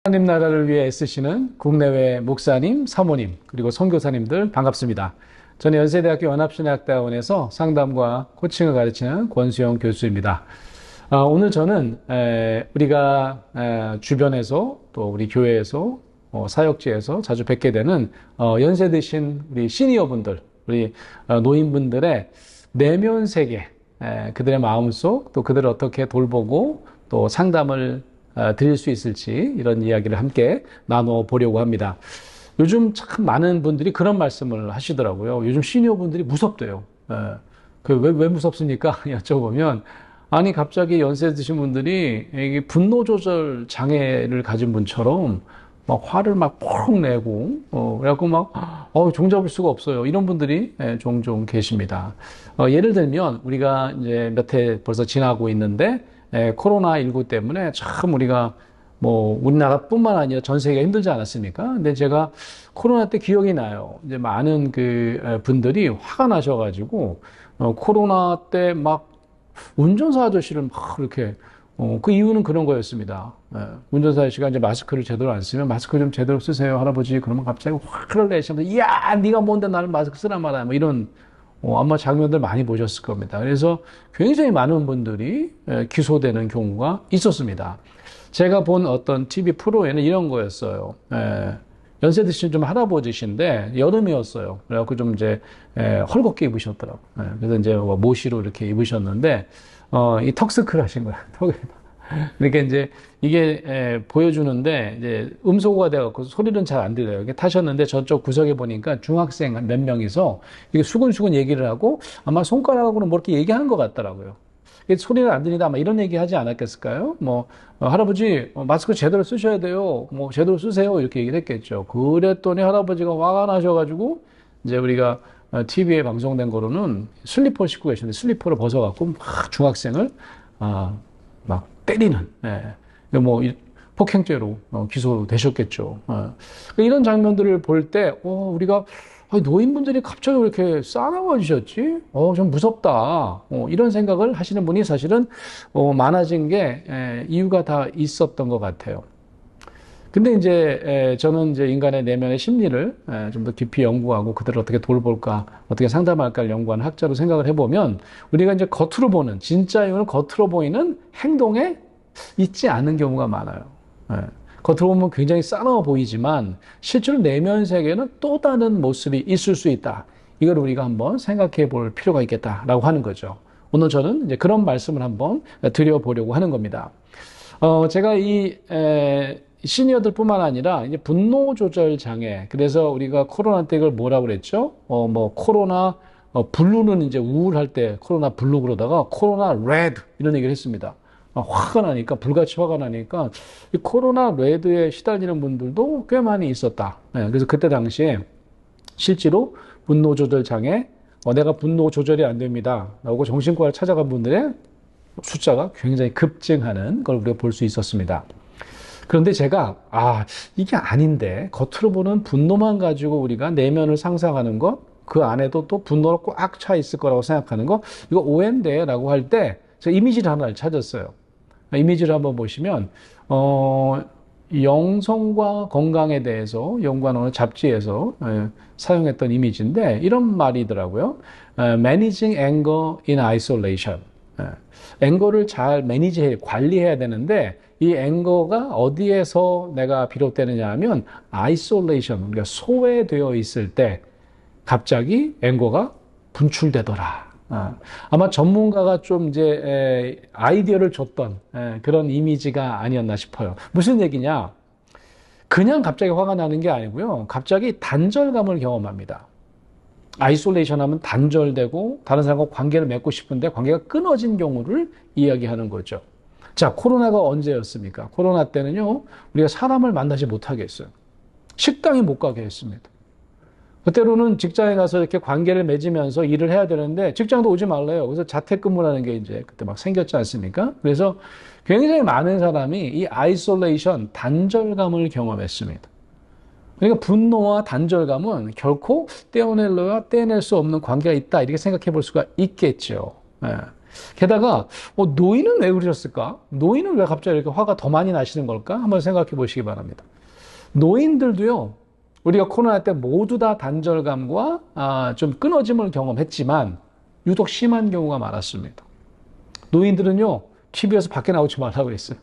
하나님 나라를 위해 애쓰시는 국내외 목사님, 사모님, 그리고 선교사님들 반갑습니다. 저는 연세대학교 연합신학대학원에서 상담과 코칭을 가르치는 권수영 교수입니다. 오늘 저는 우리가 주변에서 또 우리 교회에서 사역지에서 자주 뵙게 되는 연세 드신 우리 시니어분들, 우리 노인분들의 내면 세계, 그들의 마음속, 또 그들을 어떻게 돌보고 또 상담을 드릴 수 있을지 이런 이야기를 함께 나눠 보려고 합니다. 요즘 참 많은 분들이 그런 말씀을 하시더라고요. 요즘 시니어분들이 무섭대요. 왜 무섭습니까? 여쭤보면, 아니, 갑자기 연세 드신 분들이 이게 분노 조절 장애를 가진 분처럼 막 화를 막 폭 내고, 그래갖고 막, 종잡을 수가 없어요. 이런 분들이 종종 계십니다. 예를 들면, 우리가 이제 몇 해 벌써 지나고 있는데, 코로나19 때문에 참 우리가 뭐 우리나라뿐만 아니라 전 세계가 힘들지 않았습니까? 근데 제가 코로나 때 기억이 나요. 이제 많은 그 분들이 화가 나셔가지고 코로나 때 막 운전사 아저씨를 막 이렇게 그 이유는 그런 거였습니다. 운전사 아저씨가 이제 마스크를 제대로 안 쓰면 마스크 좀 제대로 쓰세요, 할아버지. 그러면 갑자기 화를 내시면서 야, 네가 뭔데 나를 마스크 쓰란 말이야. 뭐 이런 아마 장면들 많이 보셨을 겁니다. 그래서 굉장히 많은 분들이 기소되는 경우가 있었습니다. 제가 본 어떤 TV 프로에는 이런 거였어요. 연세 드신 좀 할아버지신데 여름이었어요. 그래갖고 좀 이제 헐겁게 입으셨더라고요. 그래서 이제 모시로 이렇게 입으셨는데 이 턱스크를 하신 거예요. 그러니까 이제 이게 보여주는데 이제 음소거가 돼갖고 소리는 잘 안 들려요. 이게 타셨는데 저쪽 구석에 보니까 중학생 몇 명이서 이게 수근수근 얘기를 하고 아마 손가락으로 뭐 이렇게 얘기하는 것 같더라고요. 소리를 안 들리다 아마 이런 얘기 하지 않았겠을까요? 뭐 할아버지 마스크 제대로 쓰셔야 돼요. 뭐 제대로 쓰세요. 이렇게 얘기를 했겠죠. 그랬더니 할아버지가 화가 나셔가지고 이제 우리가 TV에 방송된 거로는 슬리퍼를 신고 계셨는데 슬리퍼를 벗어갖고 막 중학생을 막 때리는, 뭐, 폭행죄로 기소되셨겠죠. 이런 장면들을 볼 때, 우리가, 노인분들이 갑자기 왜 이렇게 싸나워지셨지? 좀 무섭다. 이런 생각을 하시는 분이 사실은, 많아진 게, 이유가 다 있었던 것 같아요. 근데 이제, 저는 이제 인간의 내면의 심리를 좀 더 깊이 연구하고 그들을 어떻게 돌볼까, 어떻게 상담할까를 연구하는 학자로 생각을 해보면, 우리가 이제 겉으로 보는, 진짜 이유는 겉으로 보이는 행동에 있지 않은 경우가 많아요. 겉으로 보면 굉장히 싸나워 보이지만, 실제로 내면 세계에는 또 다른 모습이 있을 수 있다. 이걸 우리가 한번 생각해 볼 필요가 있겠다라고 하는 거죠. 오늘 저는 이제 그런 말씀을 한번 드려보려고 하는 겁니다. 제가 시니어들뿐만 아니라 이제 분노 조절 장애. 그래서 우리가 코로나 때 이걸 뭐라고 그랬죠? 뭐 코로나 블루는 이제 우울할 때 코로나 블루 그러다가 코로나 레드 이런 얘기를 했습니다. 화가 나니까 불같이 화가 나니까 이 코로나 레드에 시달리는 분들도 꽤 많이 있었다. 그래서 그때 당시에 실제로 분노 조절 장애, 내가 분노 조절이 안 됩니다. 라고 정신과를 찾아간 분들의 숫자가 굉장히 급증하는 걸 우리가 볼 수 있었습니다. 그런데 제가, 이게 아닌데, 겉으로 보는 분노만 가지고 우리가 내면을 상상하는 것, 그 안에도 또 분노가 꽉 차 있을 거라고 생각하는 거, 이거 오해인데, 라고 할 때, 제가 이미지를 하나를 찾았어요. 이미지를 한번 보시면, 영성과 건강에 대해서 연구하는 어느 잡지에서 사용했던 이미지인데, 이런 말이더라고요. Managing anger in isolation. 앵거를 잘 관리해야 되는데 이 앵거가 어디에서 내가 비롯되느냐 하면 아이솔레이션, 그러니까 소외되어 있을 때 갑자기 앵거가 분출되더라. 아마 전문가가 좀 이제 아이디어를 줬던 그런 이미지가 아니었나 싶어요. 무슨 얘기냐? 그냥 갑자기 화가 나는 게 아니고요. 갑자기 단절감을 경험합니다. 아이솔레이션 하면 단절되고 다른 사람과 관계를 맺고 싶은데 관계가 끊어진 경우를 이야기하는 거죠. 자, 코로나가 언제였습니까? 코로나 때는요, 우리가 사람을 만나지 못하게 했어요. 식당에 못 가게 했습니다. 그때로는 직장에 가서 이렇게 관계를 맺으면서 일을 해야 되는데 직장도 오지 말래요. 그래서 자택근무라는 게 이제 그때 막 생겼지 않습니까? 그래서 굉장히 많은 사람이 이 아이솔레이션, 단절감을 경험했습니다. 그러니까 분노와 단절감은 결코 떼어낼 수 없는 관계가 있다. 이렇게 생각해 볼 수가 있겠죠. 게다가 노인은 왜 그러셨을까? 노인은 왜 갑자기 이렇게 화가 더 많이 나시는 걸까? 한번 생각해 보시기 바랍니다. 노인들도요, 우리가 코로나 때 모두 다 단절감과 좀 끊어짐을 경험했지만 유독 심한 경우가 많았습니다. 노인들은요, TV에서 밖에 나오지 말라고 했어요.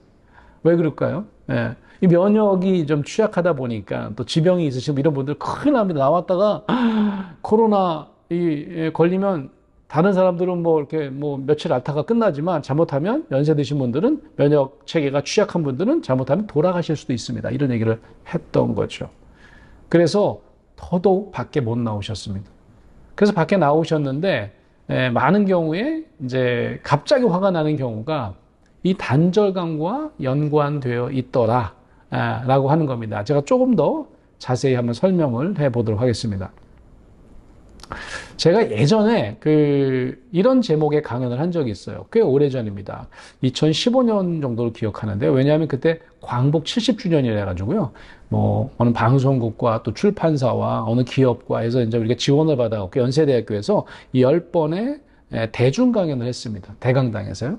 왜 그럴까요? 예. 이 면역이 좀 취약하다 보니까 또 지병이 있으신 이런 분들 큰일 납니다. 나왔다가 코로나 걸리면 다른 사람들은 뭐 이렇게 뭐 며칠 앓다가 끝나지만 잘못하면 연세 드신 분들은 면역 체계가 취약한 분들은 잘못하면 돌아가실 수도 있습니다. 이런 얘기를 했던 거죠. 그래서 더더욱 밖에 못 나오셨습니다. 그래서 밖에 나오셨는데 많은 경우에 이제 갑자기 화가 나는 경우가 이 단절감과 연관되어 있더라 라고 하는 겁니다. 제가 조금 더 자세히 한번 설명을 해보도록 하겠습니다. 제가 예전에 이런 제목의 강연을 한 적이 있어요. 꽤 오래전입니다. 2015년 정도로 기억하는데요. 왜냐하면 그때 광복 70주년이라 가지고요. 뭐 어느 방송국과 또 출판사와 어느 기업과 해서 이제 우리가 지원을 받아갖고 연세대학교에서 10번의 대중 강연을 했습니다. 대강당에서요.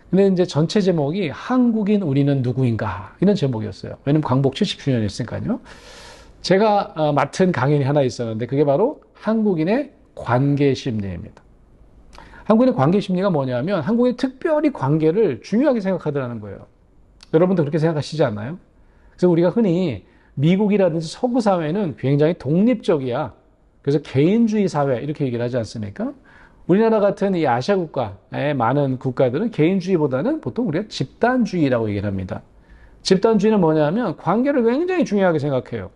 근데 이제 전체 제목이 한국인 우리는 누구인가 이런 제목이었어요. 왜냐면 광복 70주년이었으니까요. 제가 맡은 강연이 하나 있었는데 그게 바로 한국인의 관계 심리입니다. 한국인의 관계 심리가 뭐냐면 한국이 특별히 관계를 중요하게 생각하더라는 거예요. 여러분도 그렇게 생각하시지 않나요? 그래서 우리가 흔히 미국이라든지 서구 사회는 굉장히 독립적이야. 그래서 개인주의 사회 이렇게 얘기를 하지 않습니까? 우리나라 같은 이 아시아 국가의 많은 국가들은 개인주의보다는 보통 우리가 집단주의라고 얘기를 합니다. 집단주의는 뭐냐면 관계를 굉장히 중요하게 생각해요.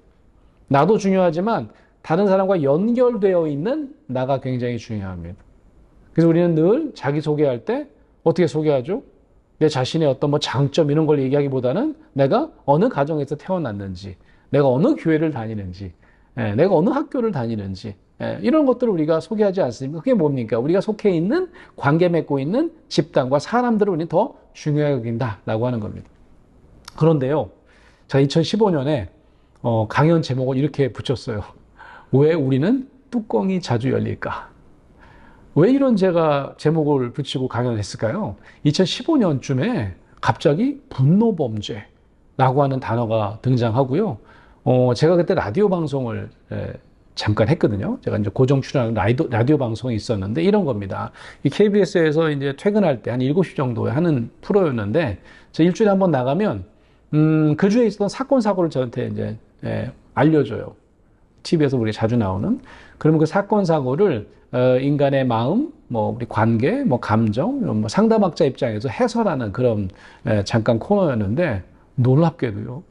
나도 중요하지만 다른 사람과 연결되어 있는 나가 굉장히 중요합니다. 그래서 우리는 늘 자기 소개할 때 어떻게 소개하죠? 내 자신의 어떤 뭐 장점 이런 걸 얘기하기보다는 내가 어느 가정에서 태어났는지, 내가 어느 교회를 다니는지, 내가 어느 학교를 다니는지, 이런 것들을 우리가 소개하지 않습니까? 그게 뭡니까? 우리가 속해 있는, 관계 맺고 있는 집단과 사람들을 우리는 더 중요하게 여긴다라고 하는 겁니다. 그런데요, 제가 2015년에 강연 제목을 이렇게 붙였어요. 왜 우리는 뚜껑이 자주 열릴까? 왜 이런 제가 제목을 붙이고 강연을 했을까요? 2015년쯤에 갑자기 분노범죄라고 하는 단어가 등장하고요. 제가 그때 라디오 방송을 잠깐 했거든요. 제가 이제 고정 출연하는 라디오 방송이 있었는데 이런 겁니다. 이 KBS에서 이제 퇴근할 때 한 7시 정도에 하는 프로였는데 제가 일주일에 한번 나가면 그 주에 있었던 사건 사고를 저한테 이제 알려줘요. TV에서 우리 자주 나오는. 그러면 그 사건 사고를 인간의 마음, 뭐 우리 관계, 뭐 감정, 뭐 상담학자 입장에서 해설하는 그런 잠깐 코너였는데 놀랍게도요.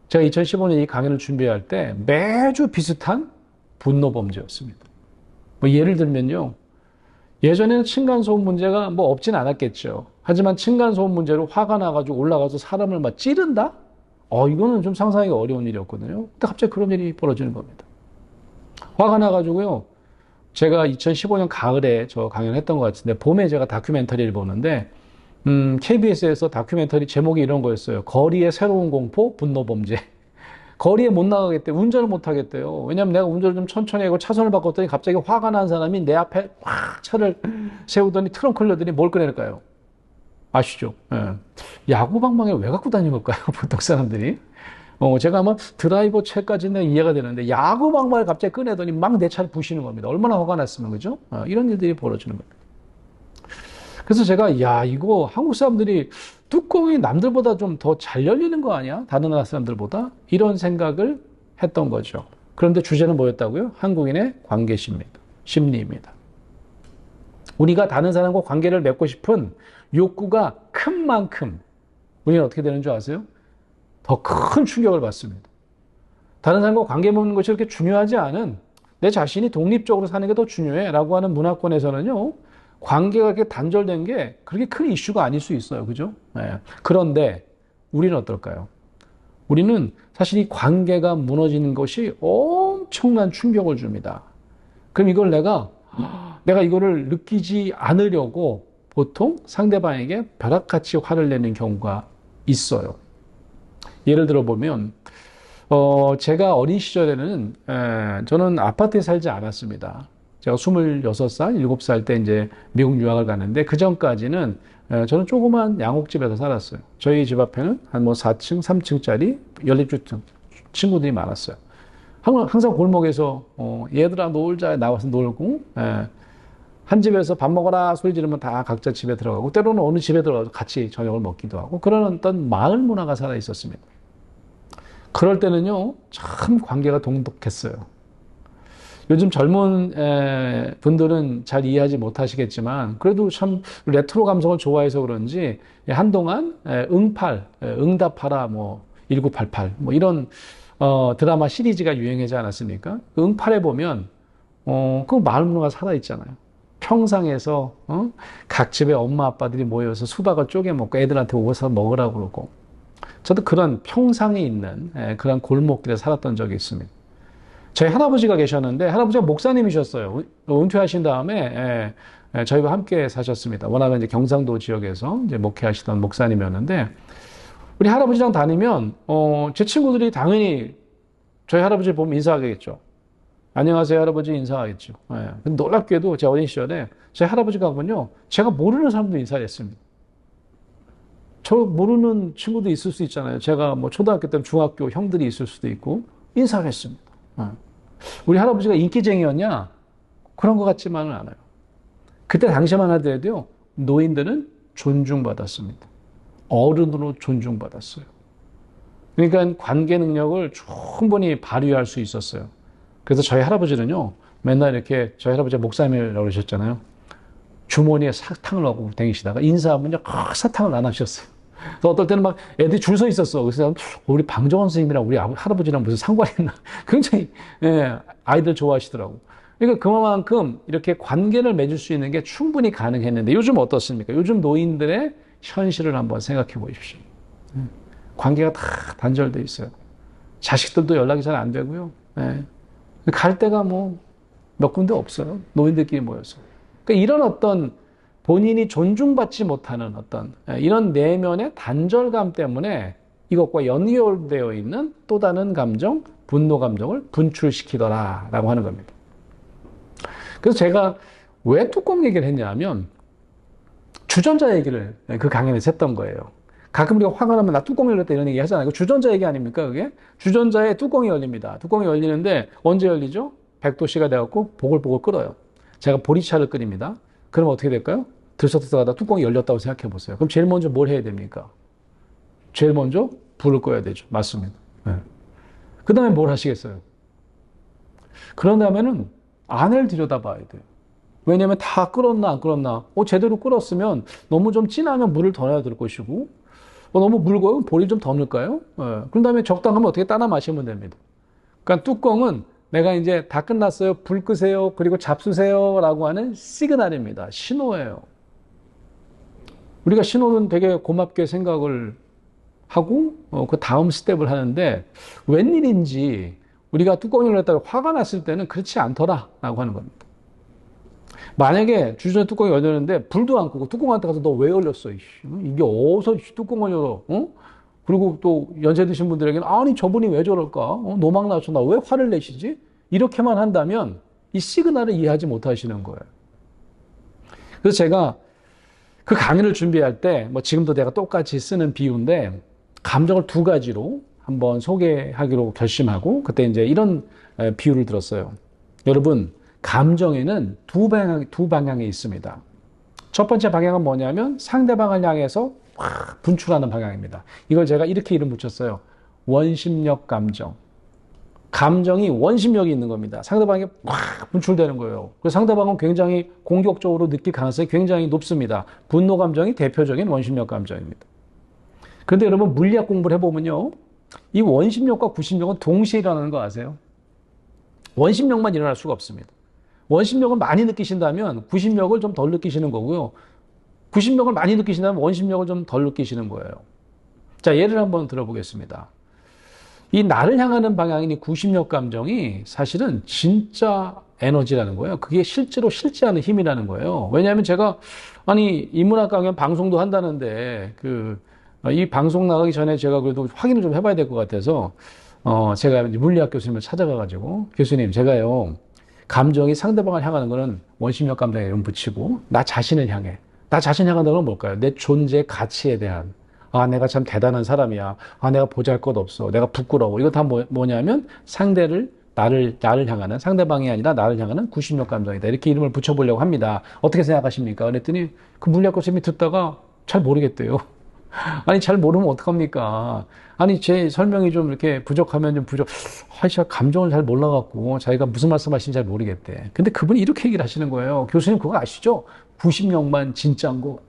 제가 2015년 이 강연을 준비할 때 매주 비슷한 분노 범죄였습니다. 뭐 예를 들면요. 예전에는 층간소음 문제가 뭐 없진 않았겠죠. 하지만 층간소음 문제로 화가 나가지고 올라가서 사람을 막 찌른다? 이거는 좀 상상하기 어려운 일이었거든요. 근데 갑자기 그런 일이 벌어지는 겁니다. 화가 나가지고요. 제가 2015년 가을에 저 강연했던 것 같은데 봄에 제가 다큐멘터리를 보는데 KBS에서 다큐멘터리 제목이 이런 거였어요. 거리의 새로운 공포, 분노 범죄. 거리에 못 나가겠대요. 운전을 못 하겠대요. 왜냐면 내가 운전을 좀 천천히 하고 차선을 바꿨더니 갑자기 화가 난 사람이 내 앞에 확 차를 세우더니 트렁크를 열더니 뭘 꺼낼까요? 아시죠? 예. 야구 방망이를 왜 갖고 다니는 걸까요? 보통 사람들이. 제가 아마 드라이버 채까지는 이해가 되는데 야구 방망이를 갑자기 꺼내더니 막 내 차를 부시는 겁니다. 얼마나 화가 났으면 그죠? 이런 일들이 벌어지는 겁니다. 그래서 제가 이거 한국 사람들이 뚜껑이 남들보다 좀 더 잘 열리는 거 아니야? 다른 나라 사람들보다? 이런 생각을 했던 거죠. 그런데 주제는 뭐였다고요? 한국인의 관계 심리입니다. 우리가 다른 사람과 관계를 맺고 싶은 욕구가 큰 만큼 우리는 어떻게 되는 줄 아세요? 더 큰 충격을 받습니다. 다른 사람과 관계 맺는 것이 그렇게 중요하지 않은 내 자신이 독립적으로 사는 게 더 중요해 라고 하는 문화권에서는요. 관계가 이렇게 단절된 게 그렇게 큰 이슈가 아닐 수 있어요. 그죠? 네. 그런데 우리는 어떨까요? 우리는 사실 이 관계가 무너지는 것이 엄청난 충격을 줍니다. 그럼 이걸 내가 이거를 느끼지 않으려고 보통 상대방에게 벼락같이 화를 내는 경우가 있어요. 예를 들어 보면 제가 어린 시절에는 저는 아파트에 살지 않았습니다. 제가 26살, 7살 때 이제 미국 유학을 갔는데 그 전까지는 저는 조그만 양옥집에서 살았어요. 저희 집 앞에는 한 뭐 4층, 3층짜리 연립주택 친구들이 많았어요. 항상 골목에서 얘들아 놀자 나와서 놀고 한 집에서 밥 먹어라 소리 지르면 다 각자 집에 들어가고 때로는 어느 집에 들어가서 같이 저녁을 먹기도 하고 그런 어떤 마을 문화가 살아 있었습니다. 그럴 때는요 참 관계가 동독했어요. 요즘 젊은 분들은 잘 이해하지 못하시겠지만 그래도 참 레트로 감성을 좋아해서 그런지 한동안 응답하라 뭐 1988 뭐 이런 드라마 시리즈가 유행하지 않았습니까? 그 응팔에 보면 그 마을 문화가 살아 있잖아요. 평상에서 각 집에 엄마 아빠들이 모여서 수박을 쪼개 먹고 애들한테 오서 먹으라고 그러고 저도 그런 평상에 있는 그런 골목길에 살았던 적이 있습니다. 저희 할아버지가 계셨는데 할아버지가 목사님이셨어요. 은퇴하신 다음에 저희와 함께 사셨습니다. 워낙 이제 경상도 지역에서 이제 목회하시던 목사님이었는데 우리 할아버지랑 다니면 제 친구들이 당연히 저희 할아버지 보면 인사하겠죠. 안녕하세요 할아버지 인사하겠죠. 근데 놀랍게도 제 어린 시절에 저희 할아버지가 하면요 제가 모르는 사람도 인사를 했습니다. 저 모르는 친구도 있을 수 있잖아요. 제가 뭐 초등학교 때 중학교 형들이 있을 수도 있고 인사를 했습니다. 우리 할아버지가 인기쟁이였냐? 그런 것 같지만은 않아요. 그때 당시만 하더라도요 노인들은 존중받았습니다. 어른으로 존중받았어요. 그러니까 관계 능력을 충분히 발휘할 수 있었어요. 그래서 저희 할아버지는요, 맨날 이렇게, 저희 할아버지가 목사님이라고 그러셨잖아요. 주머니에 사탕을 넣고 다니시다가 인사하면요, 사탕을 나눠주셨어요. 그래서 어떨 때는 막 애들이 줄 서 있었어. 그래서 우리 방정원 선생님이랑 우리 할아버지랑 무슨 상관이 있나. 굉장히, 아이들 좋아하시더라고. 그러니까 그만큼 이렇게 관계를 맺을 수 있는 게 충분히 가능했는데 요즘 어떻습니까? 요즘 노인들의 현실을 한번 생각해 보십시오. 관계가 다 단절돼 있어요. 자식들도 연락이 잘 안 되고요. 갈 데가 뭐 몇 군데 없어요. 노인들끼리 모여서. 그러니까 이런 어떤 본인이 존중받지 못하는 어떤 이런 내면의 단절감 때문에 이것과 연결되어 있는 또 다른 감정, 분노 감정을 분출시키더라라고 하는 겁니다. 그래서 제가 왜 뚜껑 얘기를 했냐면 주전자 얘기를 그 강연에서 했던 거예요. 가끔 우리가 화가 나면 나 뚜껑 열렸다 이런 얘기 하잖아요. 주전자 얘기 아닙니까 그게? 주전자에 뚜껑이 열립니다. 뚜껑이 열리는데 언제 열리죠? 100도씨가 돼갖고 보글보글 끓어요. 제가 보리차를 끓입니다. 그럼 어떻게 될까요? 들썩들썩하다 뚜껑이 열렸다고 생각해 보세요. 그럼 제일 먼저 뭘 해야 됩니까? 제일 먼저 불을 꺼야 되죠. 맞습니다. 그 다음에 뭘 하시겠어요? 그런 다음에는 안을 들여다봐야 돼요. 왜냐면 다 끓었나 안 끓었나. 제대로 끓었으면 너무 좀 진하면 물을 더 넣어야 될 것이고 너무 묽어요? 보리 좀 더 넣을까요? 그런 다음에 적당하면 어떻게 따라 마시면 됩니다. 그러니까 뚜껑은 내가 이제 다 끝났어요. 불 끄세요. 그리고 잡수세요. 라고 하는 시그널입니다. 신호예요. 우리가 신호는 되게 고맙게 생각을 하고 그 다음 스텝을 하는데 웬일인지 우리가 뚜껑을 열었다가 화가 났을 때는 그렇지 않더라 라고 하는 겁니다. 만약에 주전자 뚜껑이 열렸는데 불도 안 끄고 뚜껑한테 가서 너 왜 열렸어? 이게 어디서 뚜껑을 열어? 그리고 또 연세 드신 분들에게는 아니 저분이 왜 저럴까? 노망 나셨나? 왜 화를 내시지? 이렇게만 한다면 이 시그널을 이해하지 못하시는 거예요. 그래서 제가 그 강의를 준비할 때 뭐 지금도 내가 똑같이 쓰는 비유인데 감정을 두 가지로 한번 소개하기로 결심하고 그때 이제 이런 비유를 들었어요. 여러분 감정에는 두 방향이 있습니다. 첫 번째 방향은 뭐냐면 상대방을 향해서 확 분출하는 방향입니다. 이걸 제가 이렇게 이름 붙였어요. 원심력 감정. 감정이 원심력이 있는 겁니다. 상대방에게 확 분출되는 거예요. 그래서 상대방은 굉장히 공격적으로 느낄 가능성이 굉장히 높습니다. 분노 감정이 대표적인 원심력 감정입니다. 그런데 여러분 물리학 공부를 해보면요. 이 원심력과 구심력은 동시에 일어나는 거 아세요? 원심력만 일어날 수가 없습니다. 원심력을 많이 느끼신다면 구심력을 좀 덜 느끼시는 거고요. 구심력을 많이 느끼신다면 원심력을 좀 덜 느끼시는 거예요. 자, 예를 한번 들어보겠습니다. 이 나를 향하는 방향인 이 구심력 감정이 사실은 진짜 에너지라는 거예요. 그게 실제로 실제하는 힘이라는 거예요. 왜냐하면 제가 인문학 강연 방송도 한다는데 이 방송 나가기 전에 제가 그래도 확인을 좀 해봐야 될 것 같아서 제가 물리학 교수님을 찾아가가지고 교수님 제가요 감정이 상대방을 향하는 거는 원심력 감정에 이름 붙이고, 나 자신을 향해. 나 자신을 향한다는 건 뭘까요? 내 존재 가치에 대한. 아, 내가 참 대단한 사람이야. 아, 내가 보잘것없어. 내가 부끄러워. 이거 다 뭐냐면 나를 향하는, 상대방이 아니라 나를 향하는 구심력 감정이다. 이렇게 이름을 붙여보려고 합니다. 어떻게 생각하십니까? 그랬더니 그 물리학과 선생님이 듣다가 잘 모르겠대요. 아니, 잘 모르면 어떡합니까? 아니, 제 설명이 좀 이렇게 부족하면 좀 제가 감정을 잘 몰라갖고 자기가 무슨 말씀 하시는지 잘 모르겠대. 근데 그분이 이렇게 얘기를 하시는 거예요. 교수님 그거 아시죠? 구심력만 진짜인 거.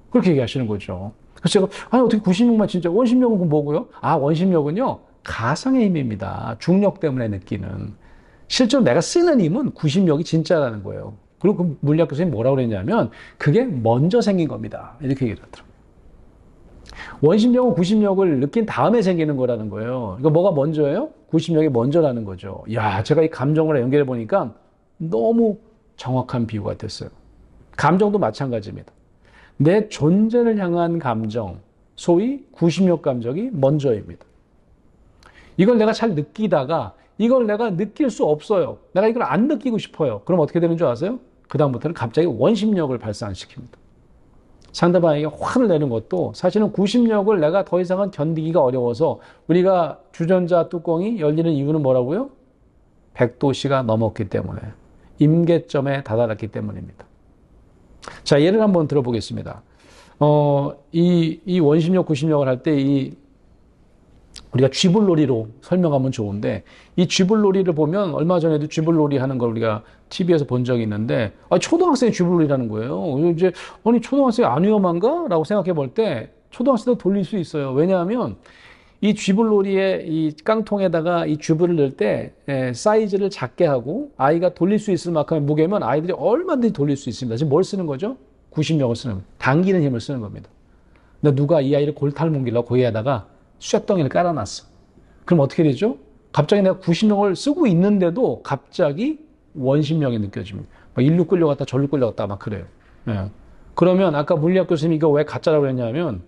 그렇게 얘기하시는 거죠. 그래서 제가, 아니, 어떻게 구심력만 진짜, 원심력은 뭐고요? 아, 원심력은요, 가상의 힘입니다. 중력 때문에 느끼는. 실제로 내가 쓰는 힘은 구심력이 진짜라는 거예요. 그리고 그 물리학 교수님이 뭐라고 그랬냐면, 그게 먼저 생긴 겁니다. 이렇게 얘기를 하더라고요. 원심력은 구심력을 느낀 다음에 생기는 거라는 거예요. 이거 뭐가 먼저예요? 구심력이 먼저라는 거죠. 야, 제가 이 감정을 연결해 보니까 너무 정확한 비유가 됐어요. 감정도 마찬가지입니다. 내 존재를 향한 감정, 소위 구심력 감정이 먼저입니다. 이걸 내가 잘 느끼다가 이걸 내가 느낄 수 없어요. 내가 이걸 안 느끼고 싶어요. 그럼 어떻게 되는 줄 아세요? 그 다음부터는 갑자기 원심력을 발산시킵니다. 상대방에게 화를 내는 것도 사실은 구심력을 내가 더 이상은 견디기가 어려워서 우리가 주전자 뚜껑이 열리는 이유는 뭐라고요? 100도씨가 넘었기 때문에, 임계점에 다다랐기 때문입니다. 자, 예를 한번 들어보겠습니다. 이 원심력, 구심력을 할 때 우리가 쥐불놀이로 설명하면 좋은데, 이 쥐불놀이를 보면 얼마 전에도 쥐불놀이 하는 걸 우리가 TV에서 본 적이 있는데, 초등학생이 쥐불놀이라는 거예요. 이제, 아니, 초등학생이 안 위험한가? 라고 생각해 볼 때, 초등학생도 돌릴 수 있어요. 왜냐하면, 이 쥐불놀이의 이 깡통에다가 이 쥐불을 넣을 때, 사이즈를 작게 하고, 아이가 돌릴 수 있을 만큼의 무게면 아이들이 얼마든지 돌릴 수 있습니다. 지금 뭘 쓰는 거죠? 구심력을 쓰는 거예요. 당기는 힘을 쓰는 겁니다. 근데 누가 이 아이를 골탈 뭉기려고 거기에다가 쇳덩이를 깔아놨어. 그럼 어떻게 되죠? 갑자기 내가 구심력을 쓰고 있는데도 갑자기 원심력이 느껴집니다. 막 일로 끌려갔다 절로 끌려갔다 막 그래요. 예. 그러면 아까 물리학 교수님이 이거 왜 가짜라고 했냐면,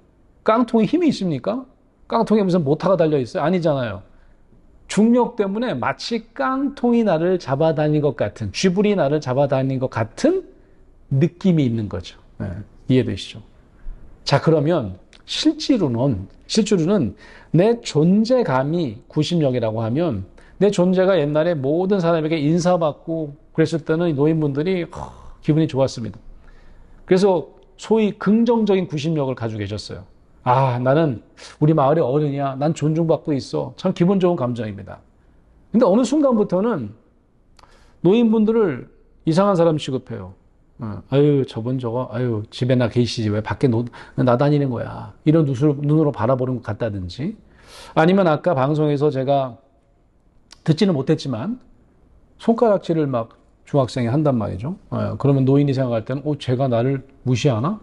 깡통에 힘이 있습니까? 깡통에 무슨 모터가 달려 있어요? 아니잖아요. 중력 때문에 마치 깡통이 나를 잡아다닌 것 같은, 쥐불이 나를 잡아다닌 것 같은 느낌이 있는 거죠. 예. 이해되시죠? 자, 그러면 실제로는 내 존재감이 구심력이라고 하면, 내 존재가 옛날에 모든 사람에게 인사받고 그랬을 때는 노인분들이 기분이 좋았습니다. 그래서 소위 긍정적인 구심력을 가지고 계셨어요. 아, 나는 우리 마을의 어른이야. 난 존중받고 있어. 참 기분 좋은 감정입니다. 근데 어느 순간부터는 노인분들을 이상한 사람 취급해요. 아유, 아유, 집에나 계시지. 왜 밖에 나다니는 거야. 이런 눈으로 바라보는 것 같다든지. 아니면 아까 방송에서 제가 듣지는 못했지만, 손가락질을 막 중학생이 한단 말이죠. 그러면 노인이 생각할 때는, 쟤가 나를 무시하나?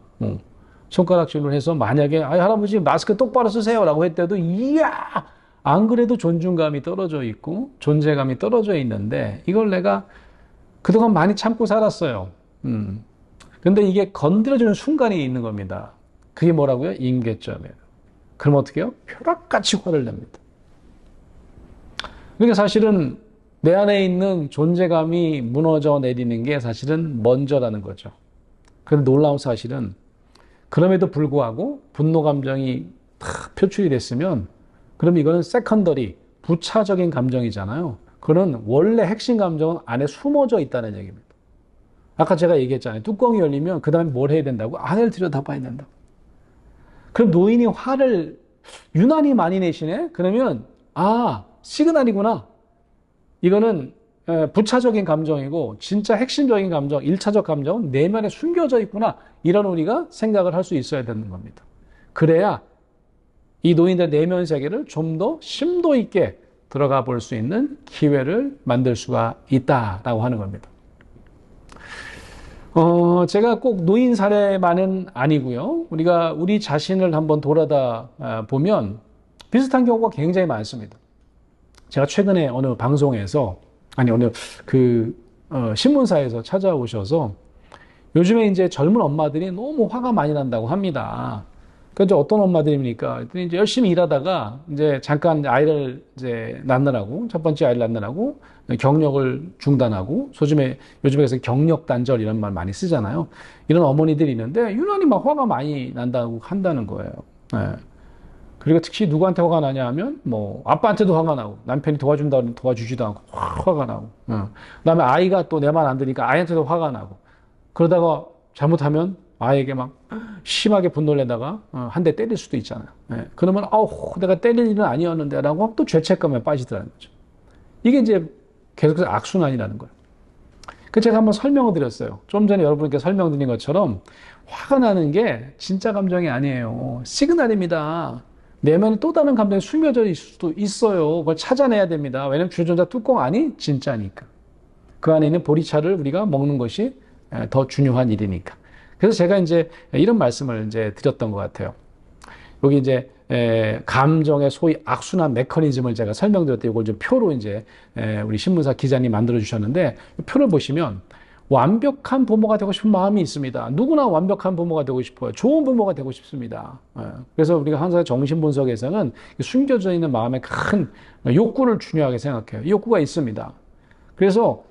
손가락질을 해서 만약에, 할아버지 마스크 똑바로 쓰세요. 라고 했대도, 이야! 안 그래도 존중감이 떨어져 있고, 존재감이 떨어져 있는데, 이걸 내가 그동안 많이 참고 살았어요. 근데 이게 건드려주는 순간이 있는 겁니다. 그게 뭐라고요? 임계점이에요. 그럼 어떻게 해요? 벼락같이 화를 냅니다. 그러니까 사실은 내 안에 있는 존재감이 무너져 내리는 게 사실은 먼저라는 거죠. 그런데 놀라운 사실은, 그럼에도 불구하고 분노 감정이 다 표출이 됐으면, 그럼 이거는 세컨더리, 부차적인 감정이잖아요. 그런 원래 핵심 감정은 안에 숨어져 있다는 얘기입니다. 아까 제가 얘기했잖아요. 뚜껑이 열리면 그 다음에 뭘 해야 된다고? 안을 들여다봐야 된다고. 그럼 노인이 화를 유난히 많이 내시네? 그러면 시그널이구나. 이거는 부차적인 감정이고 진짜 핵심적인 감정, 1차적 감정은 내면에 숨겨져 있구나. 이런 우리가 생각을 할 수 있어야 되는 겁니다. 그래야 이 노인들의 내면 세계를 좀 더 심도 있게 들어가 볼 수 있는 기회를 만들 수가 있다라고 하는 겁니다. 제가 꼭 노인 사례만은 아니고요. 우리가 우리 자신을 한번 돌아다 보면 비슷한 경우가 굉장히 많습니다. 제가 최근에 어느 방송에서, 어느 신문사에서 찾아오셔서 요즘에 이제 젊은 엄마들이 너무 화가 많이 난다고 합니다. 그 이제 어떤 엄마들입니까? 그랬더니 이제 열심히 일하다가 이제 잠깐 아이를 이제 낳느라고, 첫 번째 아이를 낳느라고 경력을 중단하고, 요즘에 그래서 경력 단절 이런 말 많이 쓰잖아요. 이런 어머니들이 있는데 유난히 막 화가 많이 난다고 한다는 거예요. 예. 그리고 특히 누구한테 화가 나냐 하면 뭐 아빠한테도 화가 나고, 남편이 도와준다고 도와주지도 않고 화가 나고, 그다음에 아이가 또 내 말 안 들으니까 아이한테도 화가 나고, 그러다가 잘못하면 아이에게 막 심하게 분노를 내다가 한 대 때릴 수도 있잖아요. 예. 그러면 아우, 내가 때릴 일은 아니었는데라고 또 죄책감에 빠지더라는 거죠. 이게 이제 계속해서 악순환이라는 거예요. 그 제가 한번 설명을 드렸어요. 좀 전에 여러분께 설명드린 것처럼 화가 나는 게 진짜 감정이 아니에요. 시그널입니다. 내면에 또 다른 감정이 숨겨져 있을 수도 있어요. 그걸 찾아내야 됩니다. 왜냐하면 주전자 뚜껑 안이 진짜니까. 그 안에 있는 보리차를 우리가 먹는 것이 더 중요한 일이니까. 그래서 제가 이제 이런 말씀을 이제 드렸던 것 같아요. 여기 이제 감정의 소위 악순환 메커니즘을 제가 설명드렸더니 이걸 좀 표로 이제 우리 신문사 기자님 만들어 주셨는데, 표를 보시면 완벽한 부모가 되고 싶은 마음이 있습니다. 누구나 완벽한 부모가 되고 싶어요. 좋은 부모가 되고 싶습니다. 그래서 우리가 항상 정신분석에서는 숨겨져 있는 마음의 큰 욕구를 중요하게 생각해요. 이 욕구가 있습니다. 그래서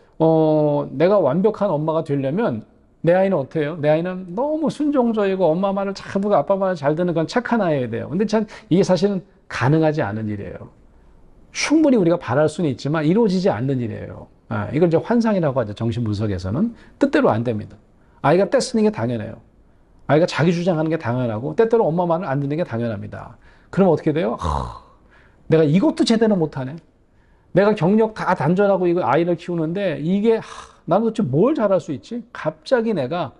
내가 완벽한 엄마가 되려면 내 아이는 어때요? 내 아이는 너무 순종적이고 엄마 말을 잘 듣고 아빠 말을 잘 듣는 건 착한 아이여야 돼요. 근데 참 이게 사실은 가능하지 않은 일이에요. 충분히 우리가 바랄 수는 있지만 이루어지지 않는 일이에요. 이걸 이제 환상이라고 하죠. 정신분석에서는. 뜻대로 안 됩니다. 아이가 떼쓰는 게 당연해요. 아이가 자기 주장하는 게 당연하고 때때로 엄마 말을 안 듣는 게 당연합니다. 그럼 어떻게 돼요? 내가 이것도 제대로 못하네. 내가 경력 다 단절하고 이거 아이를 키우는데 이게 나는 도대체 뭘 잘할 수 있지? 갑자기 내가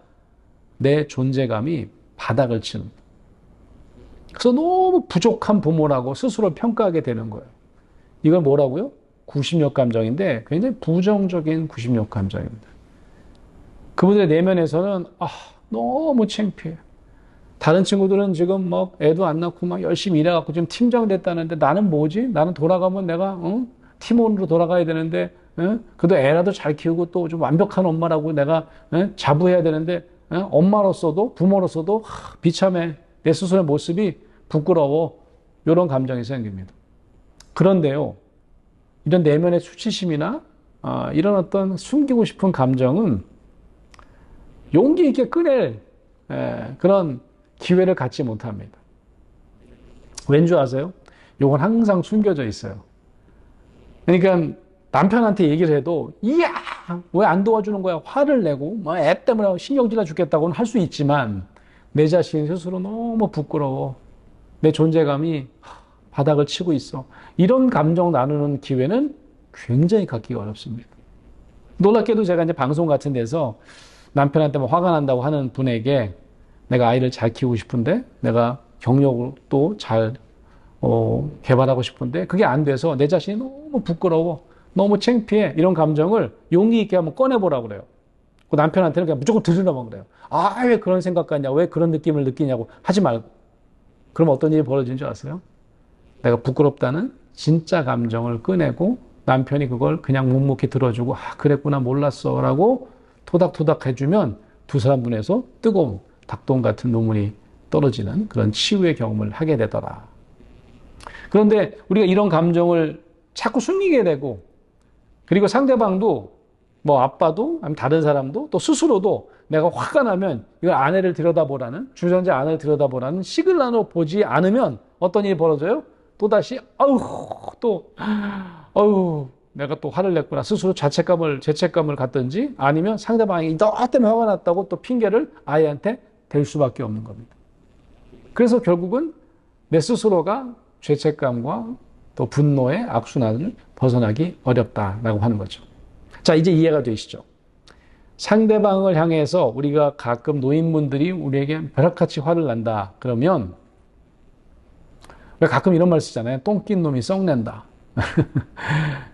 내 존재감이 바닥을 치는. 그래서 너무 부족한 부모라고 스스로 평가하게 되는 거예요. 이걸 뭐라고요? 구심력 감정인데 굉장히 부정적인 구심력 감정입니다. 그분들의 내면에서는 너무 창피해. 다른 친구들은 지금 막 애도 안 낳고 막 열심히 일해갖고 지금 팀장 됐다는데 나는 뭐지? 나는 돌아가면 내가 팀원으로 돌아가야 되는데 그래도 애라도 잘 키우고 또 좀 완벽한 엄마라고 내가 자부해야 되는데 엄마로서도 부모로서도 비참해. 내 스스로의 모습이 부끄러워. 이런 감정이 생깁니다. 그런데요, 이런 내면의 수치심이나 이런 어떤 숨기고 싶은 감정은 용기 있게 꺼낼 그런 기회를 갖지 못합니다. 왠지 아세요? 이건 항상 숨겨져 있어요. 그러니까 남편한테 얘기를 해도 이야 왜 안 도와주는 거야, 화를 내고 애 때문에 신경질나 죽겠다고는 할 수 있지만 내 자신 스스로 너무 부끄러워. 내 존재감이 바닥을 치고 있어. 이런 감정 나누는 기회는 굉장히 갖기가 어렵습니다. 놀랍게도 제가 이제 방송 같은 데서 남편한테 화가 난다고 하는 분에게 내가 아이를 잘 키우고 싶은데 내가 경력을 또 잘 개발하고 싶은데 그게 안 돼서 내 자신이 너무 부끄러워, 너무 창피해. 이런 감정을 용기 있게 한번 꺼내보라고 그래요. 그 남편한테는 그냥 무조건 들으라고 그래요. 왜 그런 생각 같냐, 왜 그런 느낌을 느끼냐고 하지 말고. 그럼 어떤 일이 벌어지는 줄 아세요? 내가 부끄럽다는 진짜 감정을 꺼내고 남편이 그걸 그냥 묵묵히 들어주고 그랬구나 몰랐어 라고 토닥토닥 해주면 두 사람 눈에서 뜨거운 닭똥 같은 눈물이 떨어지는 그런 치유의 경험을 하게 되더라. 그런데 우리가 이런 감정을 자꾸 숨기게 되고, 그리고 상대방도 뭐 아빠도 아니면 다른 사람도 또 스스로도 내가 화가 나면 이걸 아내를 들여다보라는, 주전자 아내를 들여다보라는 시그널로 보지 않으면 어떤 일이 벌어져요? 또다시 내가 또 화를 냈구나 스스로 죄책감을 갖든지, 아니면 상대방이 너 때문에 화가 났다고 또 핑계를 아이한테 댈 수밖에 없는 겁니다. 그래서 결국은 내 스스로가 죄책감과 또 분노의 악순환을 벗어나기 어렵다라고 하는 거죠. 자, 이제 이해가 되시죠? 상대방을 향해서 우리가 가끔 노인분들이 우리에게 벼락같이 화를 난다 그러면 가끔 이런 말 쓰잖아요. 똥 낀 놈이 썩낸다.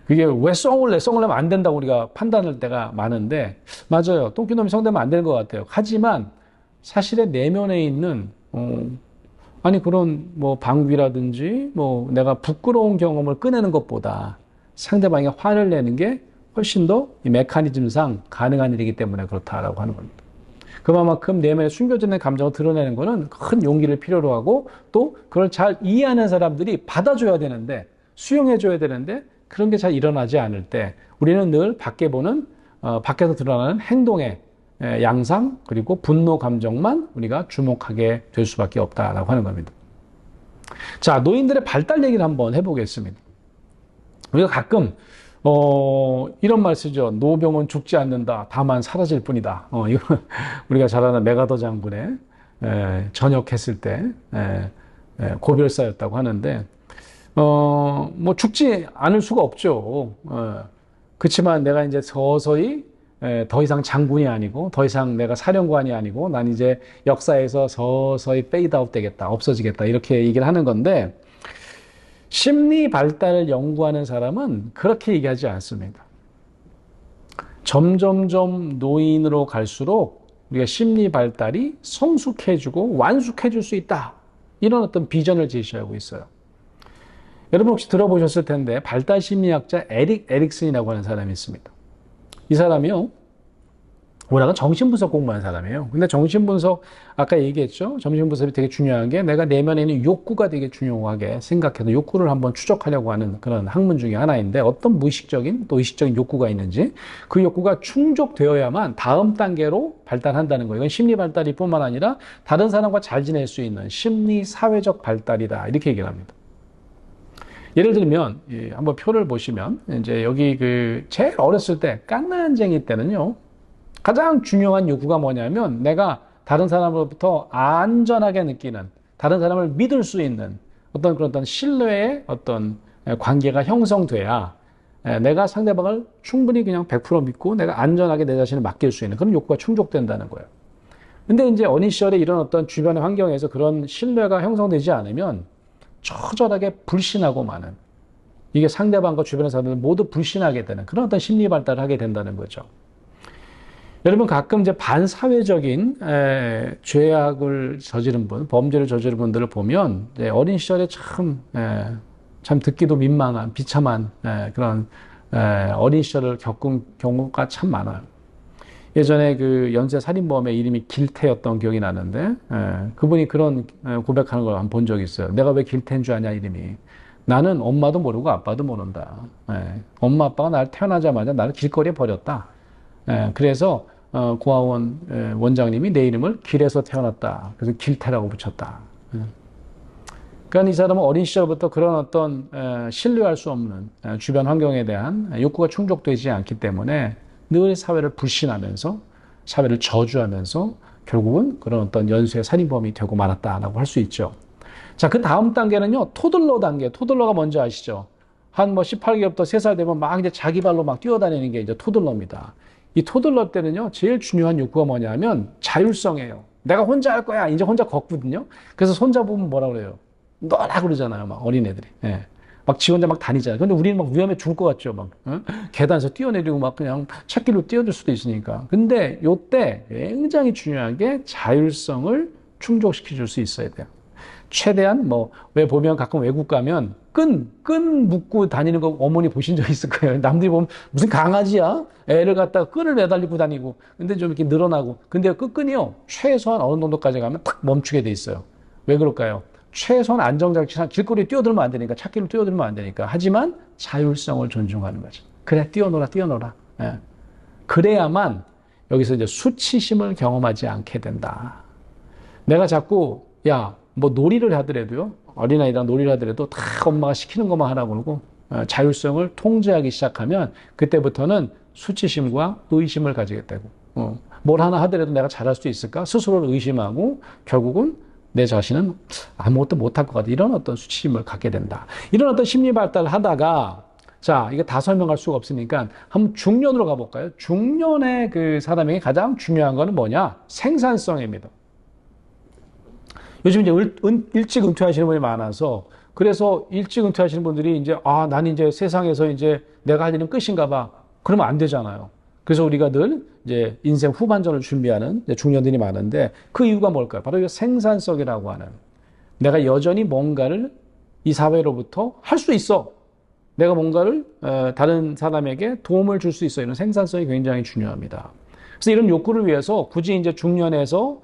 그게 왜 썽을 내면 안 된다고 우리가 판단할 때가 많은데, 맞아요. 똥 낀 놈이 썩내면 안 되는 것 같아요. 하지만 사실의 내면에 있는 그런 방귀라든지 내가 부끄러운 경험을 꺼내는 것보다 상대방이 화를 내는 게 훨씬 더 이 메커니즘상 가능한 일이기 때문에 그렇다라고 하는 겁니다. 그만큼 내면에 숨겨져 있는 감정을 드러내는 거는 큰 용기를 필요로 하고 또 그걸 잘 이해하는 사람들이 받아줘야 되는데 수용해줘야 되는데 그런 게 잘 일어나지 않을 때 우리는 늘 밖에 보는 밖에서 드러나는 행동의 양상 그리고 분노 감정만 우리가 주목하게 될 수밖에 없다라고 하는 겁니다. 자, 노인들의 발달 얘기를 한번 해보겠습니다. 우리가 가끔 이런 말 쓰죠. 노병은 죽지 않는다. 다만 사라질 뿐이다. 이거 우리가 잘 아는 메가더 장군의 전역했을 때 고별사였다고 하는데 뭐 죽지 않을 수가 없죠. 그렇지만 내가 이제 서서히 더 이상 장군이 아니고 더 이상 내가 사령관이 아니고 난 이제 역사에서 서서히 페이드아웃 되겠다. 없어지겠다. 이렇게 얘기를 하는 건데 심리 발달을 연구하는 사람은 그렇게 얘기하지 않습니다. 점점점 노인으로 갈수록 우리가 심리 발달이 성숙해지고 완숙해질 수 있다. 이런 어떤 비전을 제시하고 있어요. 여러분 혹시 들어보셨을 텐데 발달 심리학자 에릭슨이라고 하는 사람이 있습니다. 이 사람이요. 뭐라고 정신분석 공부하는 사람이에요. 근데 정신분석, 아까 얘기했죠? 정신분석이 되게 중요한 게 내가 내면에 있는 욕구가 되게 중요하게 생각해서 욕구를 한번 추적하려고 하는 그런 학문 중에 하나인데 어떤 무의식적인 또 의식적인 욕구가 있는지 그 욕구가 충족되어야만 다음 단계로 발달한다는 거예요. 이건 심리 발달이 뿐만 아니라 다른 사람과 잘 지낼 수 있는 심리 사회적 발달이다. 이렇게 얘기를 합니다. 예를 들면 한번 표를 보시면 이제 여기 제일 어렸을 때 깡난쟁이 때는요. 가장 중요한 욕구가 뭐냐면 내가 다른 사람으로부터 안전하게 느끼는 다른 사람을 믿을 수 있는 어떤 신뢰의 어떤 관계가 형성돼야 내가 상대방을 충분히 그냥 100% 믿고 내가 안전하게 내 자신을 맡길 수 있는 그런 욕구가 충족된다는 거예요. 근데 이제 어린 시절에 이런 어떤 주변의 환경에서 그런 신뢰가 형성되지 않으면 처절하게 불신하고 마는 이게 상대방과 주변의 사람들 모두 불신하게 되는 그런 어떤 심리 발달을 하게 된다는 거죠. 여러분 가끔 이제 반사회적인 죄악을 저지른 분, 범죄를 저지른 분들을 보면 어린 시절에 참 듣기도 민망한 비참한 그런 어린 시절을 겪은 경우가 참 많아요. 예전에 그 연쇄 살인범의 이름이 길태였던 기억이 나는데 그분이 그런 고백하는 걸 한 본 적이 있어요. 내가 왜 길태인 줄 아냐 이름이. 나는 엄마도 모르고 아빠도 모른다. 엄마 아빠가 나를 태어나자마자 나를 길거리에 버렸다. 그래서 고아원 원장님이 내 이름을 길에서 태어났다. 그래서 길태라고 붙였다. 그러니까 이 사람은 어린 시절부터 그런 어떤 신뢰할 수 없는 주변 환경에 대한 욕구가 충족되지 않기 때문에 늘 사회를 불신하면서 사회를 저주하면서 결국은 그런 어떤 연쇄 살인범이 되고 말았다라고 할 수 있죠. 자, 그 다음 단계는요, 토들러 단계. 토들러가 뭔지 아시죠? 한 18개월부터 3살 되면 막 이제 자기 발로 막 뛰어다니는 게 이제 토들러입니다. 이 토들러 때는요, 제일 중요한 욕구가 뭐냐면 자율성이에요. 내가 혼자 할 거야. 이제 혼자 걷거든요. 그래서 손잡으면 뭐라 그래요? 너라 그러잖아요. 막 어린애들이. 예. 막 지 혼자 막 다니잖아요. 근데 우리는 막 위험해 죽을 것 같죠. 막 계단에서 뛰어내리고 막 그냥 찾길로 뛰어들 수도 있으니까. 근데 요때 굉장히 중요한 게 자율성을 충족시켜 줄 수 있어야 돼요. 최대한 왜 보면 가끔 외국 가면 끈 묶고 다니는 거 어머니 보신 적 있을 거예요. 남들이 보면 무슨 강아지야? 애를 갖다가 끈을 매달리고 다니고. 근데 좀 이렇게 늘어나고. 근데 그 끈이요. 최소한 어느 정도까지 가면 탁 멈추게 돼 있어요. 왜 그럴까요? 최소한 안정장치, 길거리에 뛰어들면 안 되니까, 찾길로 뛰어들면 안 되니까. 하지만 자율성을 존중하는 거죠. 그래, 뛰어놀아. 예. 그래야만 여기서 이제 수치심을 경험하지 않게 된다. 내가 자꾸, 놀이를 하더라도요, 어린아이랑 놀이를 하더라도 다 엄마가 시키는 것만 하라고 그러고, 자율성을 통제하기 시작하면, 그때부터는 수치심과 의심을 가지게 되고, 뭘 하나 하더라도 내가 잘할 수 있을까? 스스로를 의심하고, 결국은 내 자신은 아무것도 못할 것 같아. 이런 어떤 수치심을 갖게 된다. 이런 어떤 심리 발달을 하다가, 자, 이게 다 설명할 수가 없으니까 한번 중년으로 가볼까요? 중년의 그 사람에게 가장 중요한 거는 뭐냐? 생산성입니다. 요즘 이제 일찍 은퇴하시는 분이 많아서, 그래서 일찍 은퇴하시는 분들이 이제, 난 이제 세상에서 이제 내가 할 일은 끝인가 봐. 그러면 안 되잖아요. 그래서 우리가 늘 이제 인생 후반전을 준비하는 중년들이 많은데 그 이유가 뭘까요? 바로 이 생산성이라고 하는, 내가 여전히 뭔가를 이 사회로부터 할 수 있어. 내가 뭔가를 다른 사람에게 도움을 줄 수 있어. 이런 생산성이 굉장히 중요합니다. 그래서 이런 욕구를 위해서 굳이 이제 중년에서